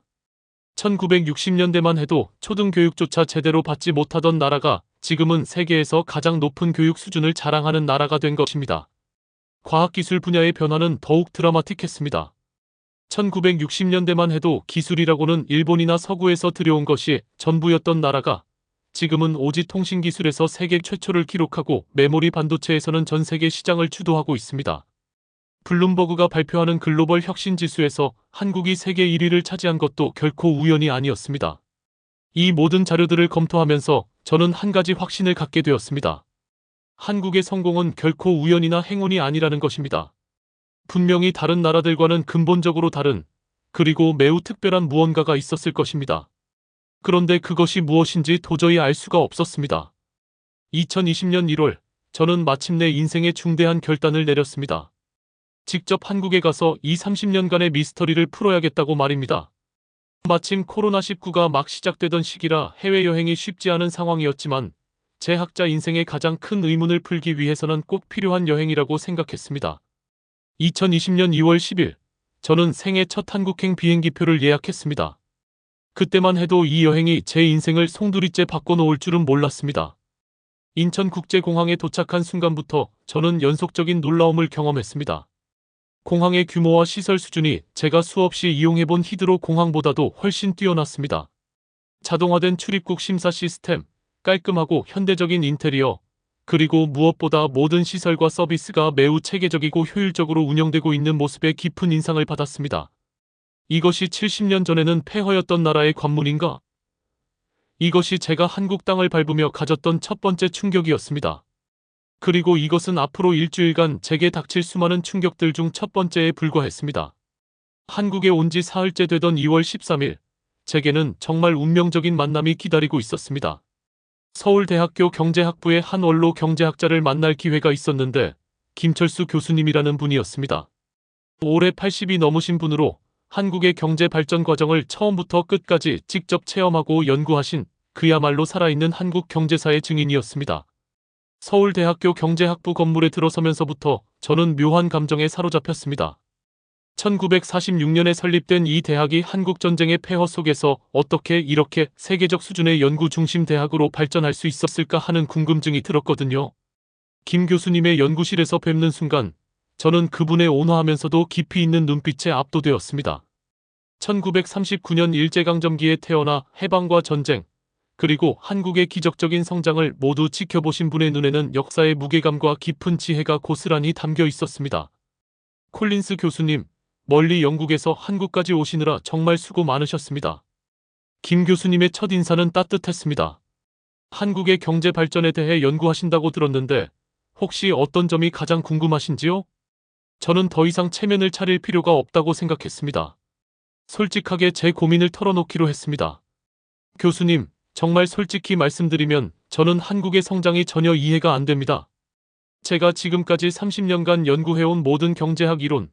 1960년대만 해도 초등교육조차 제대로 받지 못하던 나라가 지금은 세계에서 가장 높은 교육 수준을 자랑하는 나라가 된 것입니다. 과학기술 분야의 변화는 더욱 드라마틱했습니다. 1960년대만 해도 기술이라고는 일본이나 서구에서 들여온 것이 전부였던 나라가 지금은 오지 통신기술에서 세계 최초를 기록하고 메모리 반도체에서는 전 세계 시장을 주도하고 있습니다. 블룸버그가 발표하는 글로벌 혁신 지수에서 한국이 세계 1위를 차지한 것도 결코 우연이 아니었습니다. 이 모든 자료들을 검토하면서 저는 한 가지 확신을 갖게 되었습니다. 한국의 성공은 결코 우연이나 행운이 아니라는 것입니다. 분명히 다른 나라들과는 근본적으로 다른, 그리고 매우 특별한 무언가가 있었을 것입니다. 그런데 그것이 무엇인지 도저히 알 수가 없었습니다. 2020년 1월, 저는 마침내 인생의 중대한 결단을 내렸습니다. 직접 한국에 가서 이 30년간의 미스터리를 풀어야겠다고 말입니다. 마침 코로나19가 막 시작되던 시기라 해외여행이 쉽지 않은 상황이었지만 제 학자 인생의 가장 큰 의문을 풀기 위해서는 꼭 필요한 여행이라고 생각했습니다. 2020년 2월 10일, 저는 생애 첫 한국행 비행기표를 예약했습니다. 그때만 해도 이 여행이 제 인생을 송두리째 바꿔놓을 줄은 몰랐습니다. 인천국제공항에 도착한 순간부터 저는 연속적인 놀라움을 경험했습니다. 공항의 규모와 시설 수준이 제가 수없이 이용해본 히드로 공항보다도 훨씬 뛰어났습니다. 자동화된 출입국 심사 시스템, 깔끔하고 현대적인 인테리어, 그리고 무엇보다 모든 시설과 서비스가 매우 체계적이고 효율적으로 운영되고 있는 모습에 깊은 인상을 받았습니다. 이것이 70년 전에는 폐허였던 나라의 관문인가? 이것이 제가 한국 땅을 밟으며 가졌던 첫 번째 충격이었습니다. 그리고 이것은 앞으로 일주일간 제게 닥칠 수많은 충격들 중 첫 번째에 불과했습니다. 한국에 온 지 사흘째 되던 2월 13일, 제게는 정말 운명적인 만남이 기다리고 있었습니다. 서울대학교 경제학부의 한 원로 경제학자를 만날 기회가 있었는데 김철수 교수님이라는 분이었습니다. 올해 80이 넘으신 분으로 한국의 경제 발전 과정을 처음부터 끝까지 직접 체험하고 연구하신 그야말로 살아있는 한국 경제사의 증인이었습니다. 서울대학교 경제학부 건물에 들어서면서부터 저는 묘한 감정에 사로잡혔습니다. 1946년에 설립된 이 대학이 한국전쟁의 폐허 속에서 어떻게 이렇게 세계적 수준의 연구 중심 대학으로 발전할 수 있었을까 하는 궁금증이 들었거든요. 김 교수님의 연구실에서 뵙는 순간 저는 그분의 온화하면서도 깊이 있는 눈빛에 압도되었습니다. 1939년 일제강점기에 태어나 해방과 전쟁, 그리고 한국의 기적적인 성장을 모두 지켜보신 분의 눈에는 역사의 무게감과 깊은 지혜가 고스란히 담겨 있었습니다. 콜린스 교수님, 멀리 영국에서 한국까지 오시느라 정말 수고 많으셨습니다. 김 교수님의 첫 인사는 따뜻했습니다. 한국의 경제 발전에 대해 연구하신다고 들었는데 혹시 어떤 점이 가장 궁금하신지요? 저는 더 이상 체면을 차릴 필요가 없다고 생각했습니다. 솔직하게 제 고민을 털어놓기로 했습니다. 교수님, 정말 솔직히 말씀드리면 저는 한국의 성장이 전혀 이해가 안 됩니다. 제가 지금까지 30년간 연구해온 모든 경제학 이론,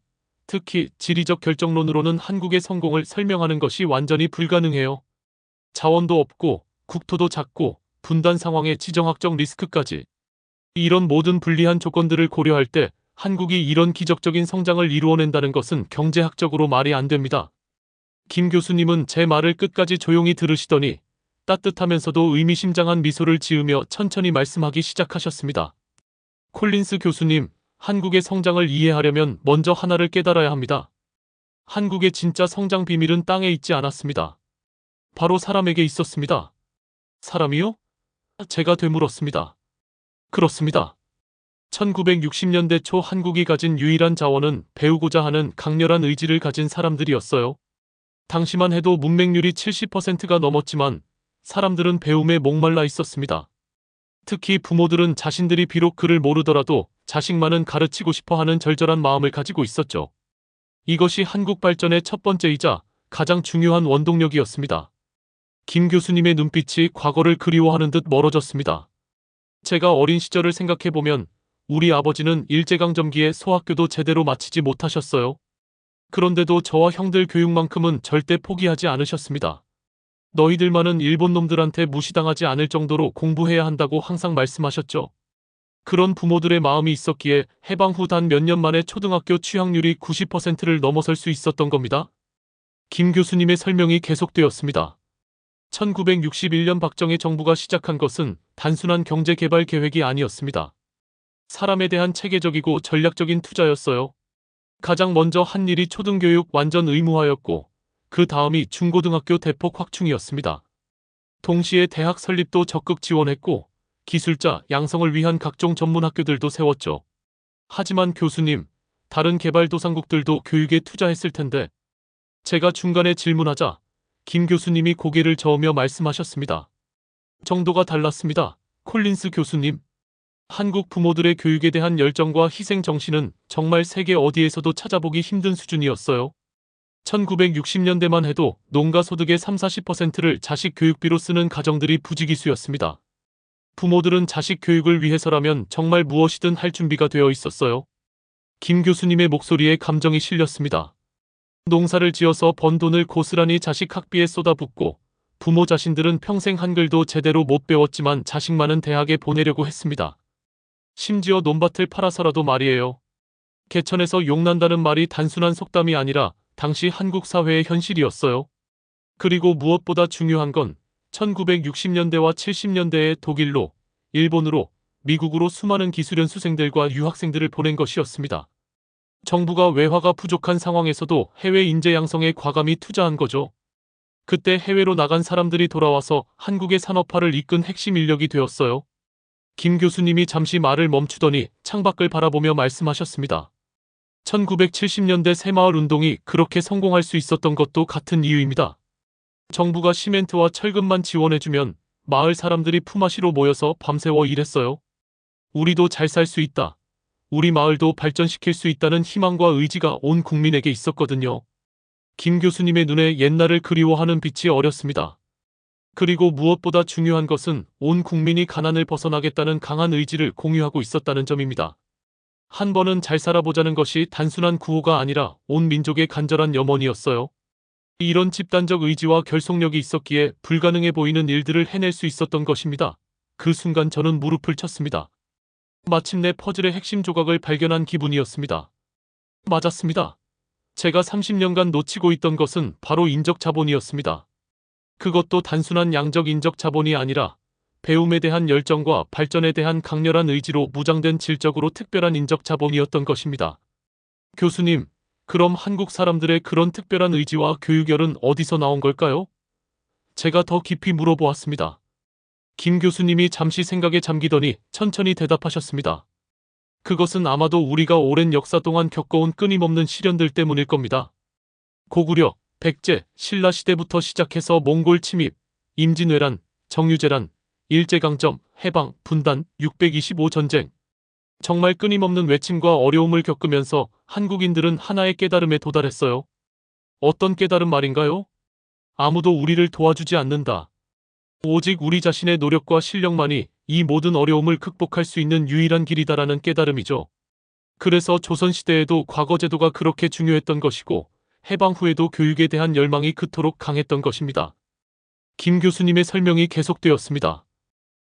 특히 지리적 결정론으로는 한국의 성공을 설명하는 것이 완전히 불가능해요. 자원도 없고 국토도 작고 분단 상황의 지정학적 리스크까지. 이런 모든 불리한 조건들을 고려할 때 한국이 이런 기적적인 성장을 이루어낸다는 것은 경제학적으로 말이 안 됩니다. 김 교수님은 제 말을 끝까지 조용히 들으시더니 따뜻하면서도 의미심장한 미소를 지으며 천천히 말씀하기 시작하셨습니다. 콜린스 교수님, 한국의 성장을 이해하려면 먼저 하나를 깨달아야 합니다. 한국의 진짜 성장 비밀은 땅에 있지 않았습니다. 바로 사람에게 있었습니다. 사람이요? 제가 되물었습니다. 그렇습니다. 1960년대 초 한국이 가진 유일한 자원은 배우고자 하는 강렬한 의지를 가진 사람들이었어요. 당시만 해도 문맹률이 70%가 넘었지만 사람들은 배움에 목말라 있었습니다. 특히 부모들은 자신들이 비록 글을 모르더라도 자식만은 가르치고 싶어 하는 절절한 마음을 가지고 있었죠. 이것이 한국 발전의 첫 번째이자 가장 중요한 원동력이었습니다. 김 교수님의 눈빛이 과거를 그리워하는 듯 멀어졌습니다. 제가 어린 시절을 생각해보면 우리 아버지는 일제강점기에 소학교도 제대로 마치지 못하셨어요. 그런데도 저와 형들 교육만큼은 절대 포기하지 않으셨습니다. 너희들만은 일본 놈들한테 무시당하지 않을 정도로 공부해야 한다고 항상 말씀하셨죠. 그런 부모들의 마음이 있었기에 해방 후 단 몇 년 만에 초등학교 취학률이 90%를 넘어설 수 있었던 겁니다. 김 교수님의 설명이 계속되었습니다. 1961년 박정희 정부가 시작한 것은 단순한 경제개발 계획이 아니었습니다. 사람에 대한 체계적이고 전략적인 투자였어요. 가장 먼저 한 일이 초등교육 완전 의무화였고 그 다음이 중고등학교 대폭 확충이었습니다. 동시에 대학 설립도 적극 지원했고 기술자 양성을 위한 각종 전문 학교들도 세웠죠. 하지만 교수님, 다른 개발도상국들도 교육에 투자했을 텐데 제가 중간에 질문하자 김 교수님이 고개를 저으며 말씀하셨습니다. 정도가 달랐습니다. 콜린스 교수님. 한국 부모들의 교육에 대한 열정과 희생 정신은 정말 세계 어디에서도 찾아보기 힘든 수준이었어요. 1960년대만 해도 농가 소득의 30-40%를 자식 교육비로 쓰는 가정들이 부지기수였습니다. 부모들은 자식 교육을 위해서라면 정말 무엇이든 할 준비가 되어 있었어요. 김 교수님의 목소리에 감정이 실렸습니다. 농사를 지어서 번 돈을 고스란히 자식 학비에 쏟아붓고 부모 자신들은 평생 한글도 제대로 못 배웠지만 자식만은 대학에 보내려고 했습니다. 심지어 논밭을 팔아서라도 말이에요. 개천에서 용난다는 말이 단순한 속담이 아니라 당시 한국 사회의 현실이었어요. 그리고 무엇보다 중요한 건 1960년대와 70년대에 독일로, 일본으로, 미국으로 수많은 기술연수생들과 유학생들을 보낸 것이었습니다. 정부가 외화가 부족한 상황에서도 해외 인재 양성에 과감히 투자한 거죠. 그때 해외로 나간 사람들이 돌아와서 한국의 산업화를 이끈 핵심 인력이 되었어요. 김 교수님이 잠시 말을 멈추더니 창밖을 바라보며 말씀하셨습니다. 1970년대 새마을 운동이 그렇게 성공할 수 있었던 것도 같은 이유입니다. 정부가 시멘트와 철근만 지원해주면 마을 사람들이 품앗이로 모여서 밤새워 일했어요. 우리도 잘 살 수 있다. 우리 마을도 발전시킬 수 있다는 희망과 의지가 온 국민에게 있었거든요. 김 교수님의 눈에 옛날을 그리워하는 빛이 어렸습니다. 그리고 무엇보다 중요한 것은 온 국민이 가난을 벗어나겠다는 강한 의지를 공유하고 있었다는 점입니다. 한 번은 잘 살아보자는 것이 단순한 구호가 아니라 온 민족의 간절한 염원이었어요. 이런 집단적 의지와 결속력이 있었기에 불가능해 보이는 일들을 해낼 수 있었던 것입니다. 그 순간 저는 무릎을 쳤습니다. 마침내 퍼즐의 핵심 조각을 발견한 기분이었습니다. 맞았습니다. 제가 30년간 놓치고 있던 것은 바로 인적 자본이었습니다. 그것도 단순한 양적 인적 자본이 아니라 배움에 대한 열정과 발전에 대한 강렬한 의지로 무장된 질적으로 특별한 인적 자본이었던 것입니다. 교수님, 그럼 한국 사람들의 그런 특별한 의지와 교육열은 어디서 나온 걸까요? 제가 더 깊이 물어보았습니다. 김 교수님이 잠시 생각에 잠기더니 천천히 대답하셨습니다. 그것은 아마도 우리가 오랜 역사 동안 겪어온 끊임없는 시련들 때문일 겁니다. 고구려, 백제, 신라 시대부터 시작해서 몽골 침입, 임진왜란, 정유재란, 일제강점, 해방, 분단, 625 전쟁. 정말 끊임없는 외침과 어려움을 겪으면서 한국인들은 하나의 깨달음에 도달했어요. 어떤 깨달음 말인가요? 아무도 우리를 도와주지 않는다. 오직 우리 자신의 노력과 실력만이 이 모든 어려움을 극복할 수 있는 유일한 길이다라는 깨달음이죠. 그래서 조선시대에도 과거 제도가 그렇게 중요했던 것이고 해방 후에도 교육에 대한 열망이 그토록 강했던 것입니다. 김 교수님의 설명이 계속되었습니다.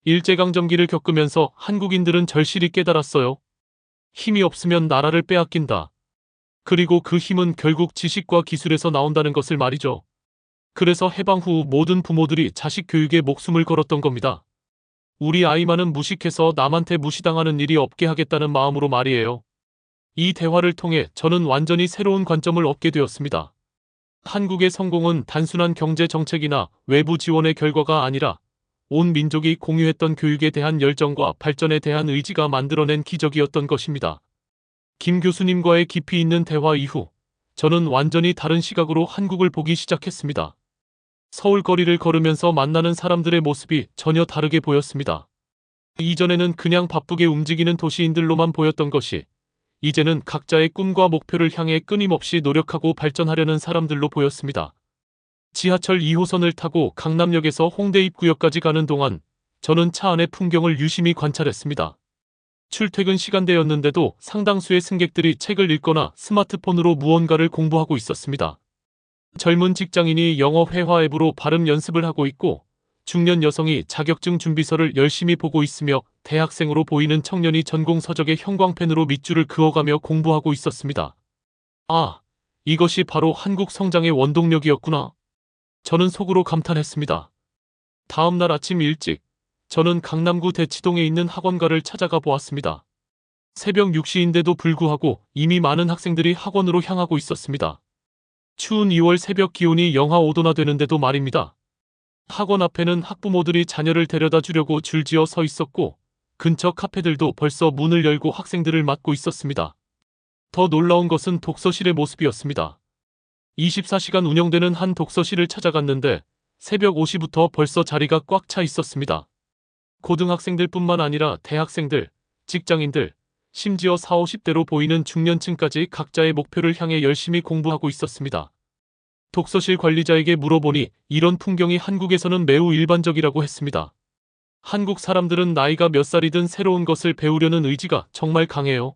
일제강점기를 겪으면서 한국인들은 절실히 깨달았어요. 힘이 없으면 나라를 빼앗긴다. 그리고 그 힘은 결국 지식과 기술에서 나온다는 것을 말이죠. 그래서 해방 후 모든 부모들이 자식 교육에 목숨을 걸었던 겁니다. 우리 아이만은 무식해서 남한테 무시당하는 일이 없게 하겠다는 마음으로 말이에요. 이 대화를 통해 저는 완전히 새로운 관점을 얻게 되었습니다. 한국의 성공은 단순한 경제 정책이나 외부 지원의 결과가 아니라 온 민족이 공유했던 교육에 대한 열정과 발전에 대한 의지가 만들어낸 기적이었던 것입니다. 김 교수님과의 깊이 있는 대화 이후 저는 완전히 다른 시각으로 한국을 보기 시작했습니다. 서울 거리를 걸으면서 만나는 사람들의 모습이 전혀 다르게 보였습니다. 이전에는 그냥 바쁘게 움직이는 도시인들로만 보였던 것이 이제는 각자의 꿈과 목표를 향해 끊임없이 노력하고 발전하려는 사람들로 보였습니다. 지하철 2호선을 타고 강남역에서 홍대 입구역까지 가는 동안 저는 차 안의 풍경을 유심히 관찰했습니다. 출퇴근 시간대였는데도 상당수의 승객들이 책을 읽거나 스마트폰으로 무언가를 공부하고 있었습니다. 젊은 직장인이 영어 회화 앱으로 발음 연습을 하고 있고 중년 여성이 자격증 준비서를 열심히 보고 있으며 대학생으로 보이는 청년이 전공 서적에 형광펜으로 밑줄을 그어가며 공부하고 있었습니다. 아, 이것이 바로 한국 성장의 원동력이었구나. 저는 속으로 감탄했습니다. 다음 날 아침 일찍 저는 강남구 대치동에 있는 학원가를 찾아가 보았습니다. 새벽 6시인데도 불구하고 이미 많은 학생들이 학원으로 향하고 있었습니다. 추운 2월 새벽 기온이 영하 5도나 되는데도 말입니다. 학원 앞에는 학부모들이 자녀를 데려다 주려고 줄지어 서 있었고 근처 카페들도 벌써 문을 열고 학생들을 맞고 있었습니다. 더 놀라운 것은 독서실의 모습이었습니다. 24시간 운영되는 한 독서실을 찾아갔는데 새벽 5시부터 벌써 자리가 꽉 차 있었습니다. 고등학생들뿐만 아니라 대학생들, 직장인들, 심지어 40, 50대로 보이는 중년층까지 각자의 목표를 향해 열심히 공부하고 있었습니다. 독서실 관리자에게 물어보니 이런 풍경이 한국에서는 매우 일반적이라고 했습니다. 한국 사람들은 나이가 몇 살이든 새로운 것을 배우려는 의지가 정말 강해요.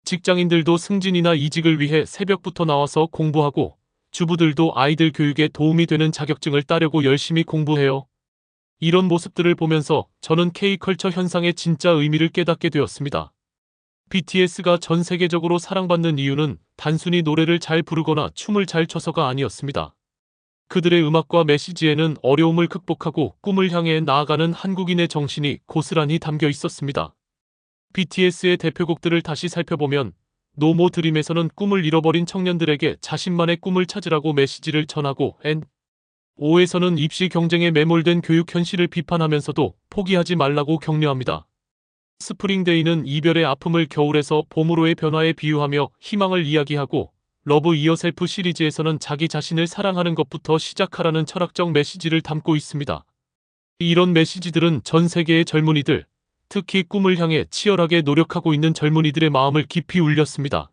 직장인들도 승진이나 이직을 위해 새벽부터 나와서 공부하고 주부들도 아이들 교육에 도움이 되는 자격증을 따려고 열심히 공부해요. 이런 모습들을 보면서 저는 K컬처 현상의 진짜 의미를 깨닫게 되었습니다. BTS가 전 세계적으로 사랑받는 이유는 단순히 노래를 잘 부르거나 춤을 잘 춰서가 아니었습니다. 그들의 음악과 메시지에는 어려움을 극복하고 꿈을 향해 나아가는 한국인의 정신이 고스란히 담겨 있었습니다. BTS의 대표곡들을 다시 살펴보면 No More Dream에서는 꿈을 잃어버린 청년들에게 자신만의 꿈을 찾으라고 메시지를 전하고 N.O.에서는 입시 경쟁에 매몰된 교육 현실을 비판하면서도 포기하지 말라고 격려합니다. 스프링데이는 이별의 아픔을 겨울에서 봄으로의 변화에 비유하며 희망을 이야기하고 러브 이어셀프 시리즈에서는 자기 자신을 사랑하는 것부터 시작하라는 철학적 메시지를 담고 있습니다. 이런 메시지들은 전 세계의 젊은이들, 특히 꿈을 향해 치열하게 노력하고 있는 젊은이들의 마음을 깊이 울렸습니다.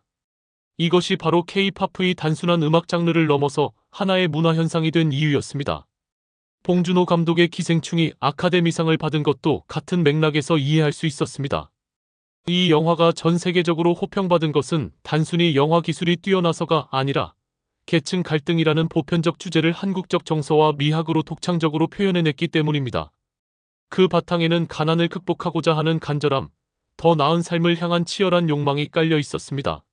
이것이 바로 K-팝의 단순한 음악 장르를 넘어서 하나의 문화 현상이 된 이유였습니다. 봉준호 감독의 기생충이 아카데미상을 받은 것도 같은 맥락에서 이해할 수 있었습니다. 이 영화가 전 세계적으로 호평받은 것은 단순히 영화 기술이 뛰어나서가 아니라 계층 갈등이라는 보편적 주제를 한국적 정서와 미학으로 독창적으로 표현해냈기 때문입니다. 그 바탕에는 가난을 극복하고자 하는 간절함, 더 나은 삶을 향한 치열한 욕망이 깔려 있었습니다.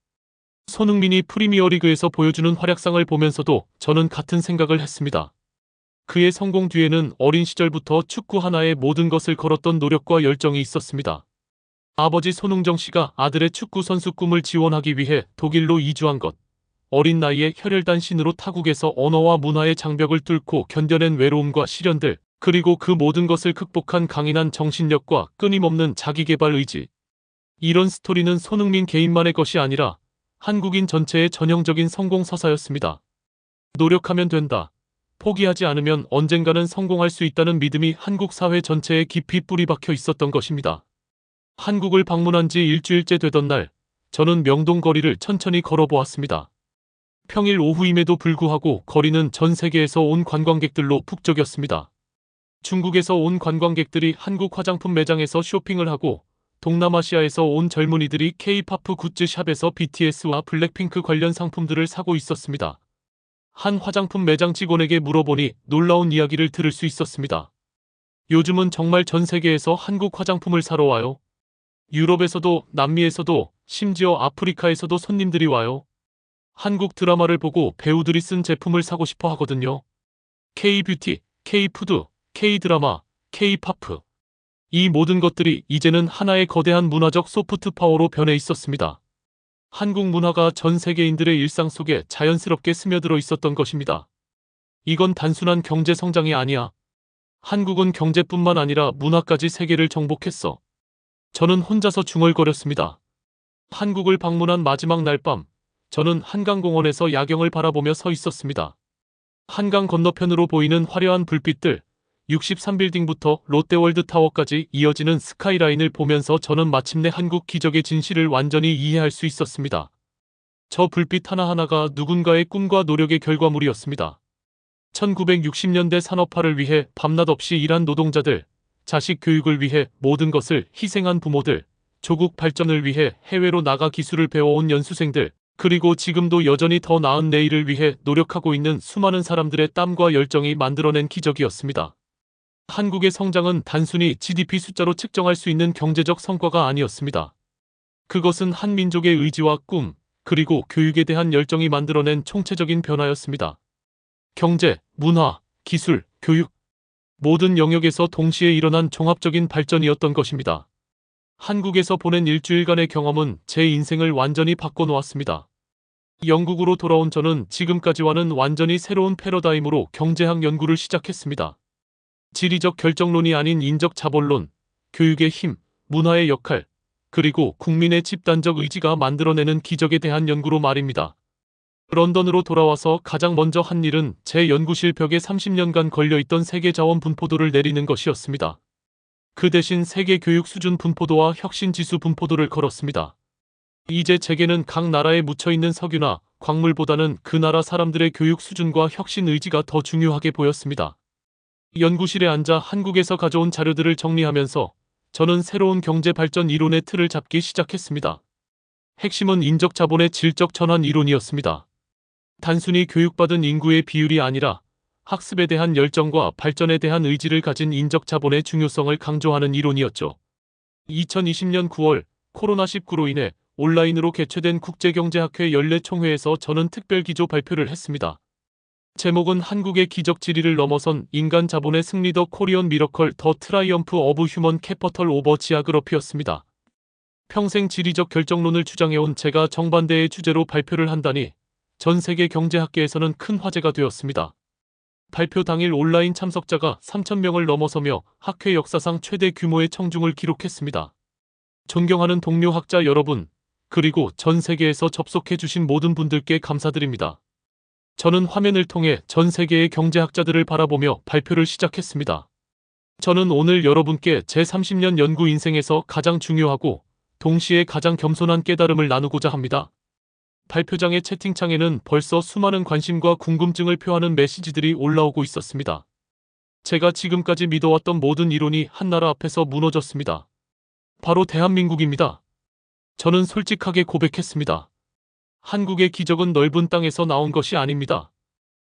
손흥민이 프리미어리그에서 보여주는 활약상을 보면서도 저는 같은 생각을 했습니다. 그의 성공 뒤에는 어린 시절부터 축구 하나에 모든 것을 걸었던 노력과 열정이 있었습니다. 아버지 손흥정 씨가 아들의 축구 선수 꿈을 지원하기 위해 독일로 이주한 것, 어린 나이에 혈혈단신으로 타국에서 언어와 문화의 장벽을 뚫고 견뎌낸 외로움과 시련들, 그리고 그 모든 것을 극복한 강인한 정신력과 끊임없는 자기개발 의지. 이런 스토리는 손흥민 개인만의 것이 아니라 한국인 전체의 전형적인 성공 서사였습니다. 노력하면 된다. 포기하지 않으면 언젠가는 성공할 수 있다는 믿음이 한국 사회 전체에 깊이 뿌리 박혀 있었던 것입니다. 한국을 방문한 지 일주일째 되던 날, 저는 명동 거리를 천천히 걸어보았습니다. 평일 오후임에도 불구하고 거리는 전 세계에서 온 관광객들로 북적였습니다. 중국에서 온 관광객들이 한국 화장품 매장에서 쇼핑을 하고 동남아시아에서 온 젊은이들이 K-팝 굿즈샵에서 BTS와 블랙핑크 관련 상품들을 사고 있었습니다. 한 화장품 매장 직원에게 물어보니 놀라운 이야기를 들을 수 있었습니다. 요즘은 정말 전 세계에서 한국 화장품을 사러 와요. 유럽에서도 남미에서도 심지어 아프리카에서도 손님들이 와요. 한국 드라마를 보고 배우들이 쓴 제품을 사고 싶어 하거든요. K-뷰티, K-푸드, K-드라마, K-팝. 이 모든 것들이 이제는 하나의 거대한 문화적 소프트 파워로 변해 있었습니다. 한국 문화가 전 세계인들의 일상 속에 자연스럽게 스며들어 있었던 것입니다. 이건 단순한 경제 성장이 아니야. 한국은 경제뿐만 아니라 문화까지 세계를 정복했어. 저는 혼자서 중얼거렸습니다. 한국을 방문한 마지막 날 밤, 저는 한강공원에서 야경을 바라보며 서 있었습니다. 한강 건너편으로 보이는 화려한 불빛들, 63빌딩부터 롯데월드타워까지 이어지는 스카이라인을 보면서 저는 마침내 한국 기적의 진실을 완전히 이해할 수 있었습니다. 저 불빛 하나하나가 누군가의 꿈과 노력의 결과물이었습니다. 1960년대 산업화를 위해 밤낮 없이 일한 노동자들, 자식 교육을 위해 모든 것을 희생한 부모들, 조국 발전을 위해 해외로 나가 기술을 배워온 연수생들, 그리고 지금도 여전히 더 나은 내일을 위해 노력하고 있는 수많은 사람들의 땀과 열정이 만들어낸 기적이었습니다. 한국의 성장은 단순히 GDP 숫자로 측정할 수 있는 경제적 성과가 아니었습니다. 그것은 한 민족의 의지와 꿈, 그리고 교육에 대한 열정이 만들어낸 총체적인 변화였습니다. 경제, 문화, 기술, 교육, 모든 영역에서 동시에 일어난 종합적인 발전이었던 것입니다. 한국에서 보낸 일주일간의 경험은 제 인생을 완전히 바꿔놓았습니다. 영국으로 돌아온 저는 지금까지와는 완전히 새로운 패러다임으로 경제학 연구를 시작했습니다. 지리적 결정론이 아닌 인적 자본론, 교육의 힘, 문화의 역할, 그리고 국민의 집단적 의지가 만들어내는 기적에 대한 연구로 말입니다. 런던으로 돌아와서 가장 먼저 한 일은 제 연구실 벽에 30년간 걸려있던 세계 자원 분포도를 내리는 것이었습니다. 그 대신 세계 교육 수준 분포도와 혁신 지수 분포도를 걸었습니다. 이제 제게는 각 나라에 묻혀있는 석유나 광물보다는 그 나라 사람들의 교육 수준과 혁신 의지가 더 중요하게 보였습니다. 연구실에 앉아 한국에서 가져온 자료들을 정리하면서 저는 새로운 경제 발전 이론의 틀을 잡기 시작했습니다. 핵심은 인적 자본의 질적 전환 이론이었습니다. 단순히 교육받은 인구의 비율이 아니라 학습에 대한 열정과 발전에 대한 의지를 가진 인적 자본의 중요성을 강조하는 이론이었죠. 2020년 9월 코로나19로 인해 온라인으로 개최된 국제경제학회 연례 총회에서 저는 특별 기조 발표를 했습니다. 제목은 한국의 기적 지리를 넘어선 인간 자본의 승리 더 코리언 미러컬 더 트라이엄프 오브 휴먼 캐퍼털 오버 지아그러피였습니다. 평생 지리적 결정론을 주장해온 제가 정반대의 주제로 발표를 한다니 전 세계 경제학계에서는 큰 화제가 되었습니다. 발표 당일 온라인 참석자가 3,000명을 넘어서며 학회 역사상 최대 규모의 청중을 기록했습니다. 존경하는 동료 학자 여러분, 그리고 전 세계에서 접속해 주신 모든 분들께 감사드립니다. 저는 화면을 통해 전 세계의 경제학자들을 바라보며 발표를 시작했습니다. 저는 오늘 여러분께 제 30년 연구 인생에서 가장 중요하고 동시에 가장 겸손한 깨달음을 나누고자 합니다. 발표장의 채팅창에는 벌써 수많은 관심과 궁금증을 표하는 메시지들이 올라오고 있었습니다. 제가 지금까지 믿어왔던 모든 이론이 한 나라 앞에서 무너졌습니다. 바로 대한민국입니다. 저는 솔직하게 고백했습니다. 한국의 기적은 넓은 땅에서 나온 것이 아닙니다.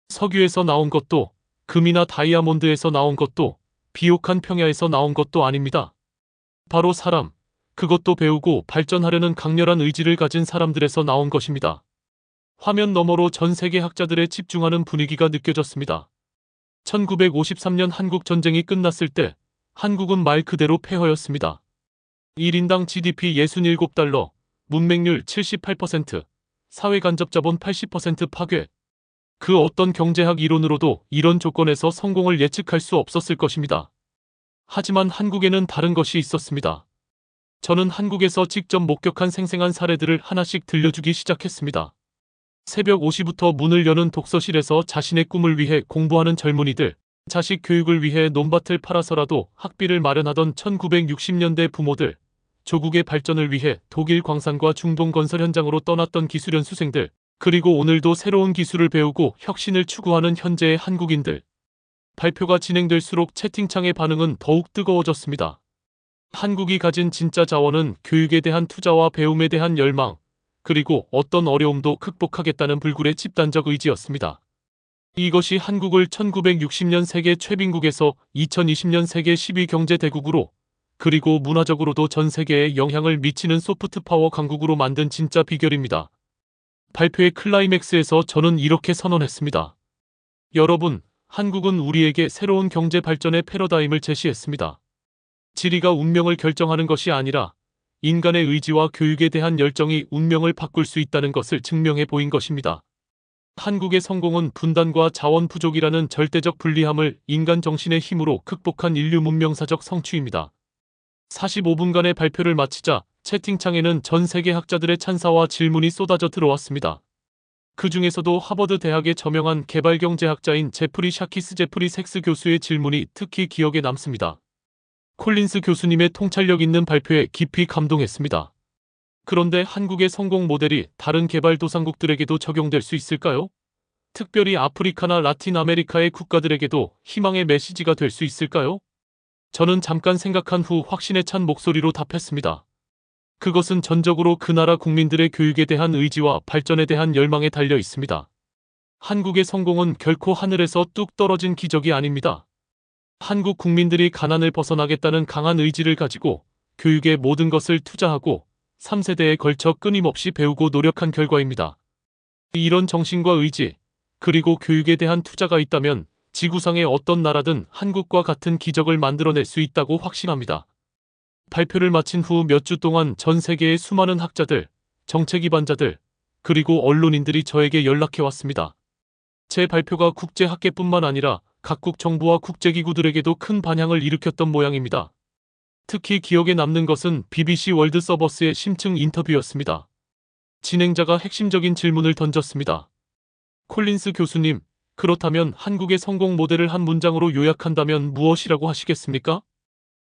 석유에서 나온 것도, 금이나 다이아몬드에서 나온 것도, 비옥한 평야에서 나온 것도 아닙니다. 바로 사람, 그것도 배우고 발전하려는 강렬한 의지를 가진 사람들에서 나온 것입니다. 화면 너머로 전 세계 학자들의 집중하는 분위기가 느껴졌습니다. 1953년 한국 전쟁이 끝났을 때 한국은 말 그대로 폐허였습니다. 1인당 GDP 67달러, 문맹률 78%, 사회간접자본 80% 파괴. 그 어떤 경제학 이론으로도 이런 조건에서 성공을 예측할 수 없었을 것입니다. 하지만 한국에는 다른 것이 있었습니다. 저는 한국에서 직접 목격한 생생한 사례들을 하나씩 들려주기 시작했습니다. 새벽 5시부터 문을 여는 독서실에서 자신의 꿈을 위해 공부하는 젊은이들, 자식 교육을 위해 논밭을 팔아서라도 학비를 마련하던 1960년대 부모들, 조국의 발전을 위해 독일 광산과 중동 건설 현장으로 떠났던 기술연수생들, 그리고 오늘도 새로운 기술을 배우고 혁신을 추구하는 현재의 한국인들. 발표가 진행될수록 채팅창의 반응은 더욱 뜨거워졌습니다. 한국이 가진 진짜 자원은 교육에 대한 투자와 배움에 대한 열망, 그리고 어떤 어려움도 극복하겠다는 불굴의 집단적 의지였습니다. 이것이 한국을 1960년 세계 최빈국에서 2020년 세계 10위 경제 대국으로, 그리고 문화적으로도 전 세계에 영향을 미치는 소프트 파워 강국으로 만든 진짜 비결입니다. 발표의 클라이맥스에서 저는 이렇게 선언했습니다. 여러분, 한국은 우리에게 새로운 경제 발전의 패러다임을 제시했습니다. 지리가 운명을 결정하는 것이 아니라 인간의 의지와 교육에 대한 열정이 운명을 바꿀 수 있다는 것을 증명해 보인 것입니다. 한국의 성공은 분단과 자원 부족이라는 절대적 불리함을 인간 정신의 힘으로 극복한 인류 문명사적 성취입니다. 45분간의 발표를 마치자 채팅창에는 전 세계 학자들의 찬사와 질문이 쏟아져 들어왔습니다. 그 중에서도 하버드 대학의 저명한 개발경제학자인 제프리 섹스 교수의 질문이 특히 기억에 남습니다. 콜린스 교수님의 통찰력 있는 발표에 깊이 감동했습니다. 그런데 한국의 성공 모델이 다른 개발도상국들에게도 적용될 수 있을까요? 특별히 아프리카나 라틴 아메리카의 국가들에게도 희망의 메시지가 될 수 있을까요? 저는 잠깐 생각한 후 확신에 찬 목소리로 답했습니다. 그것은 전적으로 그 나라 국민들의 교육에 대한 의지와 발전에 대한 열망에 달려 있습니다. 한국의 성공은 결코 하늘에서 뚝 떨어진 기적이 아닙니다. 한국 국민들이 가난을 벗어나겠다는 강한 의지를 가지고 교육에 모든 것을 투자하고 3세대에 걸쳐 끊임없이 배우고 노력한 결과입니다. 이런 정신과 의지, 그리고 교육에 대한 투자가 있다면 지구상의 어떤 나라든 한국과 같은 기적을 만들어낼 수 있다고 확신합니다. 발표를 마친 후 몇 주 동안 전 세계의 수많은 학자들, 정책 기반자들, 그리고 언론인들이 저에게 연락해 왔습니다. 제 발표가 국제학계뿐만 아니라 각국 정부와 국제기구들에게도 큰 반향을 일으켰던 모양입니다. 특히 기억에 남는 것은 BBC 월드 서버스의 심층 인터뷰였습니다. 진행자가 핵심적인 질문을 던졌습니다. 콜린스 교수님, 그렇다면 한국의 성공 모델을 한 문장으로 요약한다면 무엇이라고 하시겠습니까?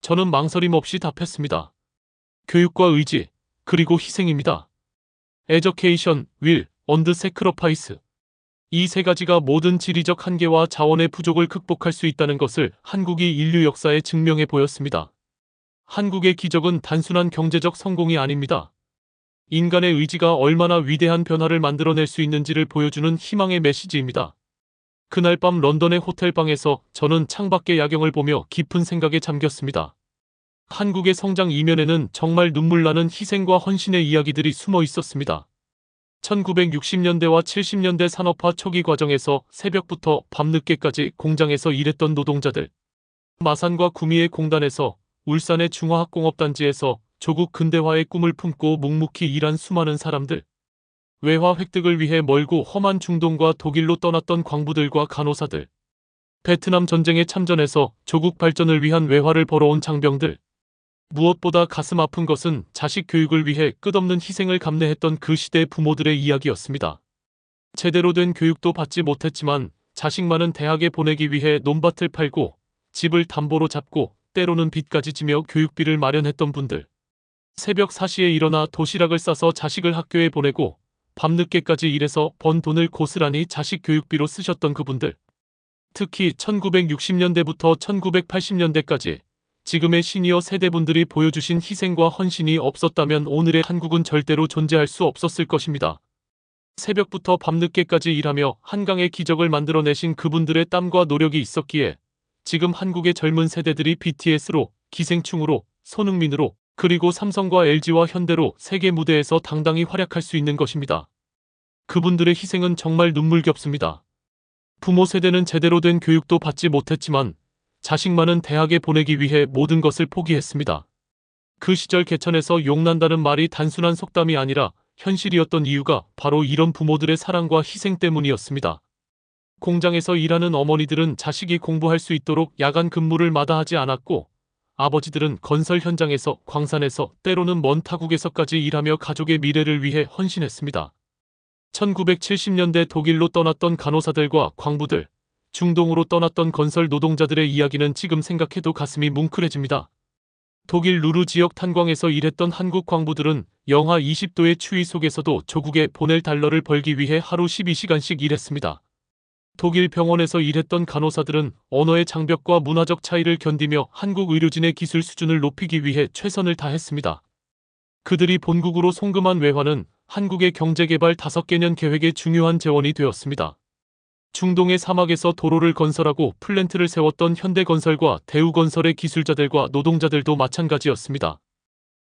저는 망설임 없이 답했습니다. 교육과 의지, 그리고 희생입니다. Education, will, and sacrifice. 이 세 가지가 모든 지리적 한계와 자원의 부족을 극복할 수 있다는 것을 한국이 인류 역사에 증명해 보였습니다. 한국의 기적은 단순한 경제적 성공이 아닙니다. 인간의 의지가 얼마나 위대한 변화를 만들어낼 수 있는지를 보여주는 희망의 메시지입니다. 그날 밤 런던의 호텔방에서 저는 창밖의 야경을 보며 깊은 생각에 잠겼습니다. 한국의 성장 이면에는 정말 눈물나는 희생과 헌신의 이야기들이 숨어 있었습니다. 1960년대와 70년대 산업화 초기 과정에서 새벽부터 밤늦게까지 공장에서 일했던 노동자들, 마산과 구미의 공단에서 울산의 중화학공업단지에서 조국 근대화의 꿈을 품고 묵묵히 일한 수많은 사람들, 외화 획득을 위해 멀고 험한 중동과 독일로 떠났던 광부들과 간호사들, 베트남 전쟁에 참전해서 조국 발전을 위한 외화를 벌어온 장병들, 무엇보다 가슴 아픈 것은 자식 교육을 위해 끝없는 희생을 감내했던 그 시대 부모들의 이야기였습니다. 제대로 된 교육도 받지 못했지만 자식만은 대학에 보내기 위해 논밭을 팔고 집을 담보로 잡고 때로는 빚까지 지며 교육비를 마련했던 분들, 새벽 4시에 일어나 도시락을 싸서 자식을 학교에 보내고 밤늦게까지 일해서 번 돈을 고스란히 자식 교육비로 쓰셨던 그분들, 특히 1960년대부터 1980년대까지 지금의 시니어 세대분들이 보여주신 희생과 헌신이 없었다면 오늘의 한국은 절대로 존재할 수 없었을 것입니다. 새벽부터 밤늦게까지 일하며 한강의 기적을 만들어내신 그분들의 땀과 노력이 있었기에 지금 한국의 젊은 세대들이 BTS로, 기생충으로, 손흥민으로, 그리고 삼성과 LG와 현대로 세계 무대에서 당당히 활약할 수 있는 것입니다. 그분들의 희생은 정말 눈물겹습니다. 부모 세대는 제대로 된 교육도 받지 못했지만 자식만은 대학에 보내기 위해 모든 것을 포기했습니다. 그 시절 개천에서 용난다는 말이 단순한 속담이 아니라 현실이었던 이유가 바로 이런 부모들의 사랑과 희생 때문이었습니다. 공장에서 일하는 어머니들은 자식이 공부할 수 있도록 야간 근무를 마다하지 않았고, 아버지들은 건설 현장에서, 광산에서, 때로는 먼 타국에서까지 일하며 가족의 미래를 위해 헌신했습니다. 1970년대 독일로 떠났던 간호사들과 광부들, 중동으로 떠났던 건설 노동자들의 이야기는 지금 생각해도 가슴이 뭉클해집니다. 독일 루르 지역 탄광에서 일했던 한국 광부들은 영하 20도의 추위 속에서도 조국에 보낼 달러를 벌기 위해 하루 12시간씩 일했습니다. 독일 병원에서 일했던 간호사들은 언어의 장벽과 문화적 차이를 견디며 한국 의료진의 기술 수준을 높이기 위해 최선을 다했습니다. 그들이 본국으로 송금한 외화는 한국의 경제개발 5개년 계획의 중요한 재원이 되었습니다. 중동의 사막에서 도로를 건설하고 플랜트를 세웠던 현대건설과 대우건설의 기술자들과 노동자들도 마찬가지였습니다.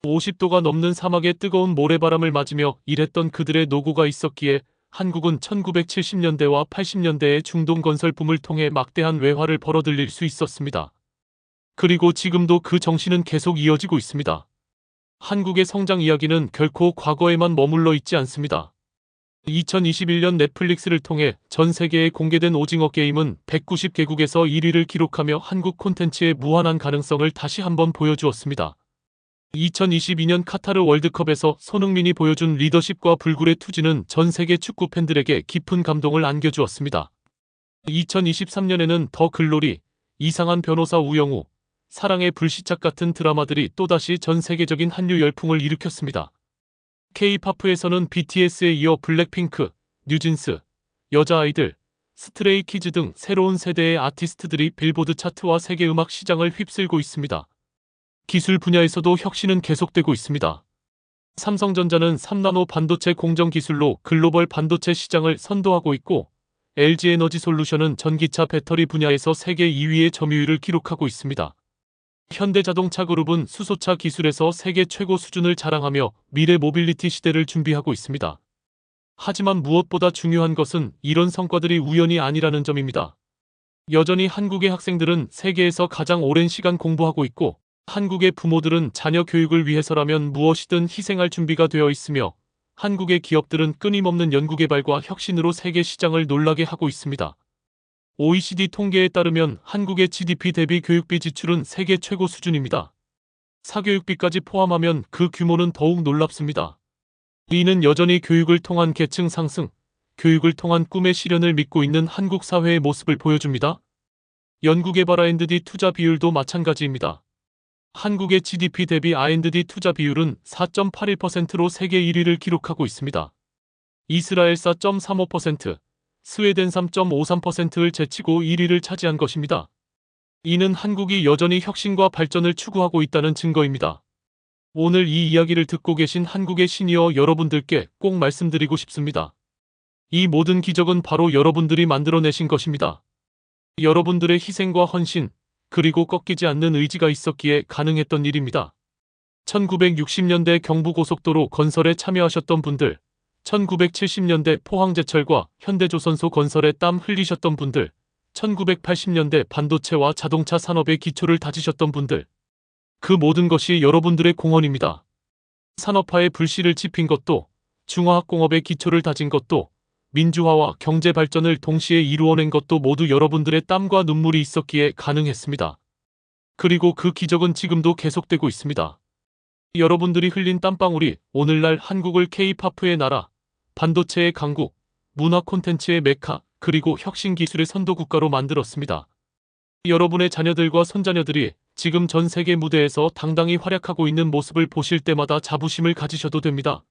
50도가 넘는 사막의 뜨거운 모래바람을 맞으며 일했던 그들의 노고가 있었기에 한국은 1970년대와 80년대의 중동 건설 붐을 통해 막대한 외화를 벌어들일 수 있었습니다. 그리고 지금도 그 정신은 계속 이어지고 있습니다. 한국의 성장 이야기는 결코 과거에만 머물러 있지 않습니다. 2021년 넷플릭스를 통해 전 세계에 공개된 오징어 게임은 190개국에서 1위를 기록하며 한국 콘텐츠의 무한한 가능성을 다시 한번 보여주었습니다. 2022년 카타르 월드컵에서 손흥민이 보여준 리더십과 불굴의 투지는 전 세계 축구 팬들에게 깊은 감동을 안겨주었습니다. 2023년에는 더 글로리, 이상한 변호사 우영우, 사랑의 불시착 같은 드라마들이 또다시 전 세계적인 한류 열풍을 일으켰습니다. K-팝에서는 BTS에 이어 블랙핑크, 뉴진스, 여자아이들, 스트레이키즈 등 새로운 세대의 아티스트들이 빌보드 차트와 세계 음악 시장을 휩쓸고 있습니다. 기술 분야에서도 혁신은 계속되고 있습니다. 삼성전자는 3나노 반도체 공정 기술로 글로벌 반도체 시장을 선도하고 있고, LG에너지솔루션은 전기차 배터리 분야에서 세계 2위의 점유율을 기록하고 있습니다. 현대자동차그룹은 수소차 기술에서 세계 최고 수준을 자랑하며 미래 모빌리티 시대를 준비하고 있습니다. 하지만 무엇보다 중요한 것은 이런 성과들이 우연이 아니라는 점입니다. 여전히 한국의 학생들은 세계에서 가장 오랜 시간 공부하고 있고, 한국의 부모들은 자녀 교육을 위해서라면 무엇이든 희생할 준비가 되어 있으며, 한국의 기업들은 끊임없는 연구개발과 혁신으로 세계 시장을 놀라게 하고 있습니다. OECD 통계에 따르면 한국의 GDP 대비 교육비 지출은 세계 최고 수준입니다. 사교육비까지 포함하면 그 규모는 더욱 놀랍습니다. 이는 여전히 교육을 통한 계층 상승, 교육을 통한 꿈의 실현을 믿고 있는 한국 사회의 모습을 보여줍니다. 연구개발 R&D 투자 비율도 마찬가지입니다. 한국의 GDP 대비 R&D 투자 비율은 4.81%로 세계 1위를 기록하고 있습니다. 이스라엘 4.35%, 스웨덴 3.53%를 제치고 1위를 차지한 것입니다. 이는 한국이 여전히 혁신과 발전을 추구하고 있다는 증거입니다. 오늘 이 이야기를 듣고 계신 한국의 시니어 여러분들께 꼭 말씀드리고 싶습니다. 이 모든 기적은 바로 여러분들이 만들어내신 것입니다. 여러분들의 희생과 헌신, 그리고 꺾이지 않는 의지가 있었기에 가능했던 일입니다. 1960년대 경부고속도로 건설에 참여하셨던 분들, 1970년대 포항제철과 현대조선소 건설에 땀 흘리셨던 분들, 1980년대 반도체와 자동차 산업의 기초를 다지셨던 분들, 그 모든 것이 여러분들의 공헌입니다. 산업화의 불씨를 지핀 것도, 중화학공업의 기초를 다진 것도, 민주화와 경제 발전을 동시에 이루어낸 것도 모두 여러분들의 땀과 눈물이 있었기에 가능했습니다. 그리고 그 기적은 지금도 계속되고 있습니다. 여러분들이 흘린 땀방울이 오늘날 한국을 K-팝의 나라, 반도체의 강국, 문화 콘텐츠의 메카, 그리고 혁신 기술의 선도국가로 만들었습니다. 여러분의 자녀들과 손자녀들이 지금 전 세계 무대에서 당당히 활약하고 있는 모습을 보실 때마다 자부심을 가지셔도 됩니다.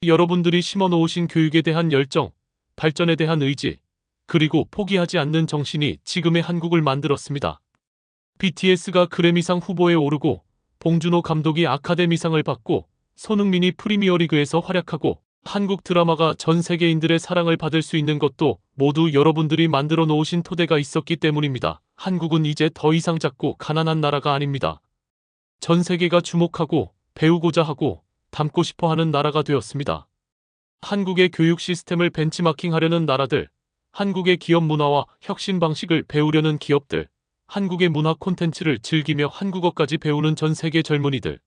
여러분들이 심어놓으신 교육에 대한 열정, 발전에 대한 의지, 그리고 포기하지 않는 정신이 지금의 한국을 만들었습니다. BTS가 그래미상 후보에 오르고, 봉준호 감독이 아카데미상을 받고, 손흥민이 프리미어리그에서 활약하고, 한국 드라마가 전 세계인들의 사랑을 받을 수 있는 것도 모두 여러분들이 만들어 놓으신 토대가 있었기 때문입니다. 한국은 이제 더 이상 작고 가난한 나라가 아닙니다. 전 세계가 주목하고, 배우고자 하고, 닮고 싶어 하는 나라가 되었습니다. 한국의 교육 시스템을 벤치마킹하려는 나라들, 한국의 기업 문화와 혁신 방식을 배우려는 기업들, 한국의 문화 콘텐츠를 즐기며 한국어까지 배우는 전 세계 젊은이들.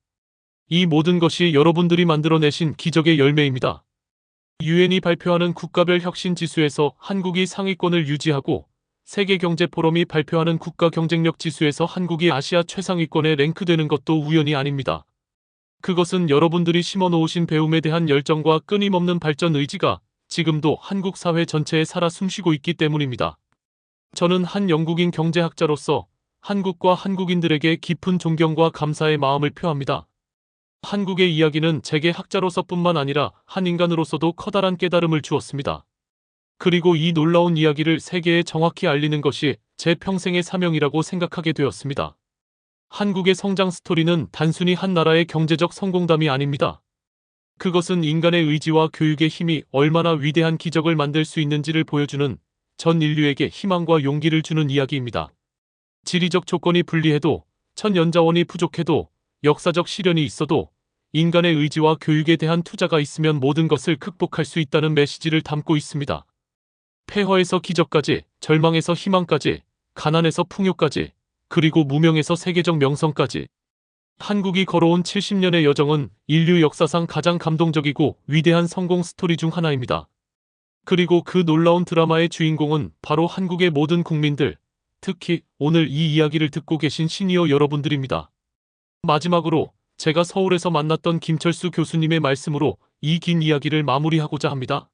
이 모든 것이 여러분들이 만들어내신 기적의 열매입니다. 유엔이 발표하는 국가별 혁신 지수에서 한국이 상위권을 유지하고, 세계경제포럼이 발표하는 국가 경쟁력 지수에서 한국이 아시아 최상위권에 랭크되는 것도 우연이 아닙니다. 그것은 여러분들이 심어놓으신 배움에 대한 열정과 끊임없는 발전 의지가 지금도 한국 사회 전체에 살아 숨쉬고 있기 때문입니다. 저는 한 영국인 경제학자로서 한국과 한국인들에게 깊은 존경과 감사의 마음을 표합니다. 한국의 이야기는 제게 학자로서뿐만 아니라 한 인간으로서도 커다란 깨달음을 주었습니다. 그리고 이 놀라운 이야기를 세계에 정확히 알리는 것이 제 평생의 사명이라고 생각하게 되었습니다. 한국의 성장 스토리는 단순히 한 나라의 경제적 성공담이 아닙니다. 그것은 인간의 의지와 교육의 힘이 얼마나 위대한 기적을 만들 수 있는지를 보여주는, 전 인류에게 희망과 용기를 주는 이야기입니다. 지리적 조건이 불리해도, 천연자원이 부족해도, 역사적 시련이 있어도 인간의 의지와 교육에 대한 투자가 있으면 모든 것을 극복할 수 있다는 메시지를 담고 있습니다. 폐허에서 기적까지, 절망에서 희망까지, 가난에서 풍요까지, 그리고 무명에서 세계적 명성까지. 한국이 걸어온 70년의 여정은 인류 역사상 가장 감동적이고 위대한 성공 스토리 중 하나입니다. 그리고 그 놀라운 드라마의 주인공은 바로 한국의 모든 국민들, 특히 오늘 이 이야기를 듣고 계신 시니어 여러분들입니다. 마지막으로 제가 서울에서 만났던 김철수 교수님의 말씀으로 이 긴 이야기를 마무리하고자 합니다.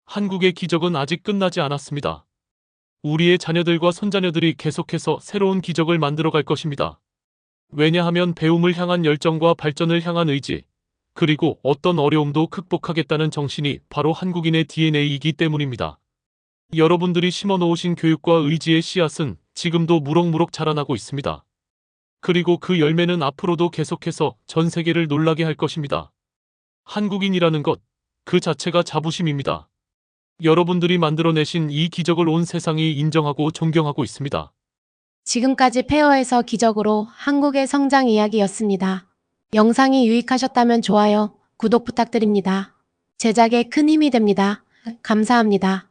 한국의 기적은 아직 끝나지 않았습니다. 우리의 자녀들과 손자녀들이 계속해서 새로운 기적을 만들어갈 것입니다. 왜냐하면 배움을 향한 열정과 발전을 향한 의지, 그리고 어떤 어려움도 극복하겠다는 정신이 바로 한국인의 DNA이기 때문입니다. 여러분들이 심어놓으신 교육과 의지의 씨앗은 지금도 무럭무럭 자라나고 있습니다. 그리고 그 열매는 앞으로도 계속해서 전 세계를 놀라게 할 것입니다. 한국인이라는 것, 그 자체가 자부심입니다. 여러분들이 만들어내신 이 기적을 온 세상이 인정하고 존경하고 있습니다. 지금까지 페어에서 기적으로 한국의 성장 이야기였습니다. 영상이 유익하셨다면 좋아요, 구독 부탁드립니다. 제작에 큰 힘이 됩니다. 감사합니다.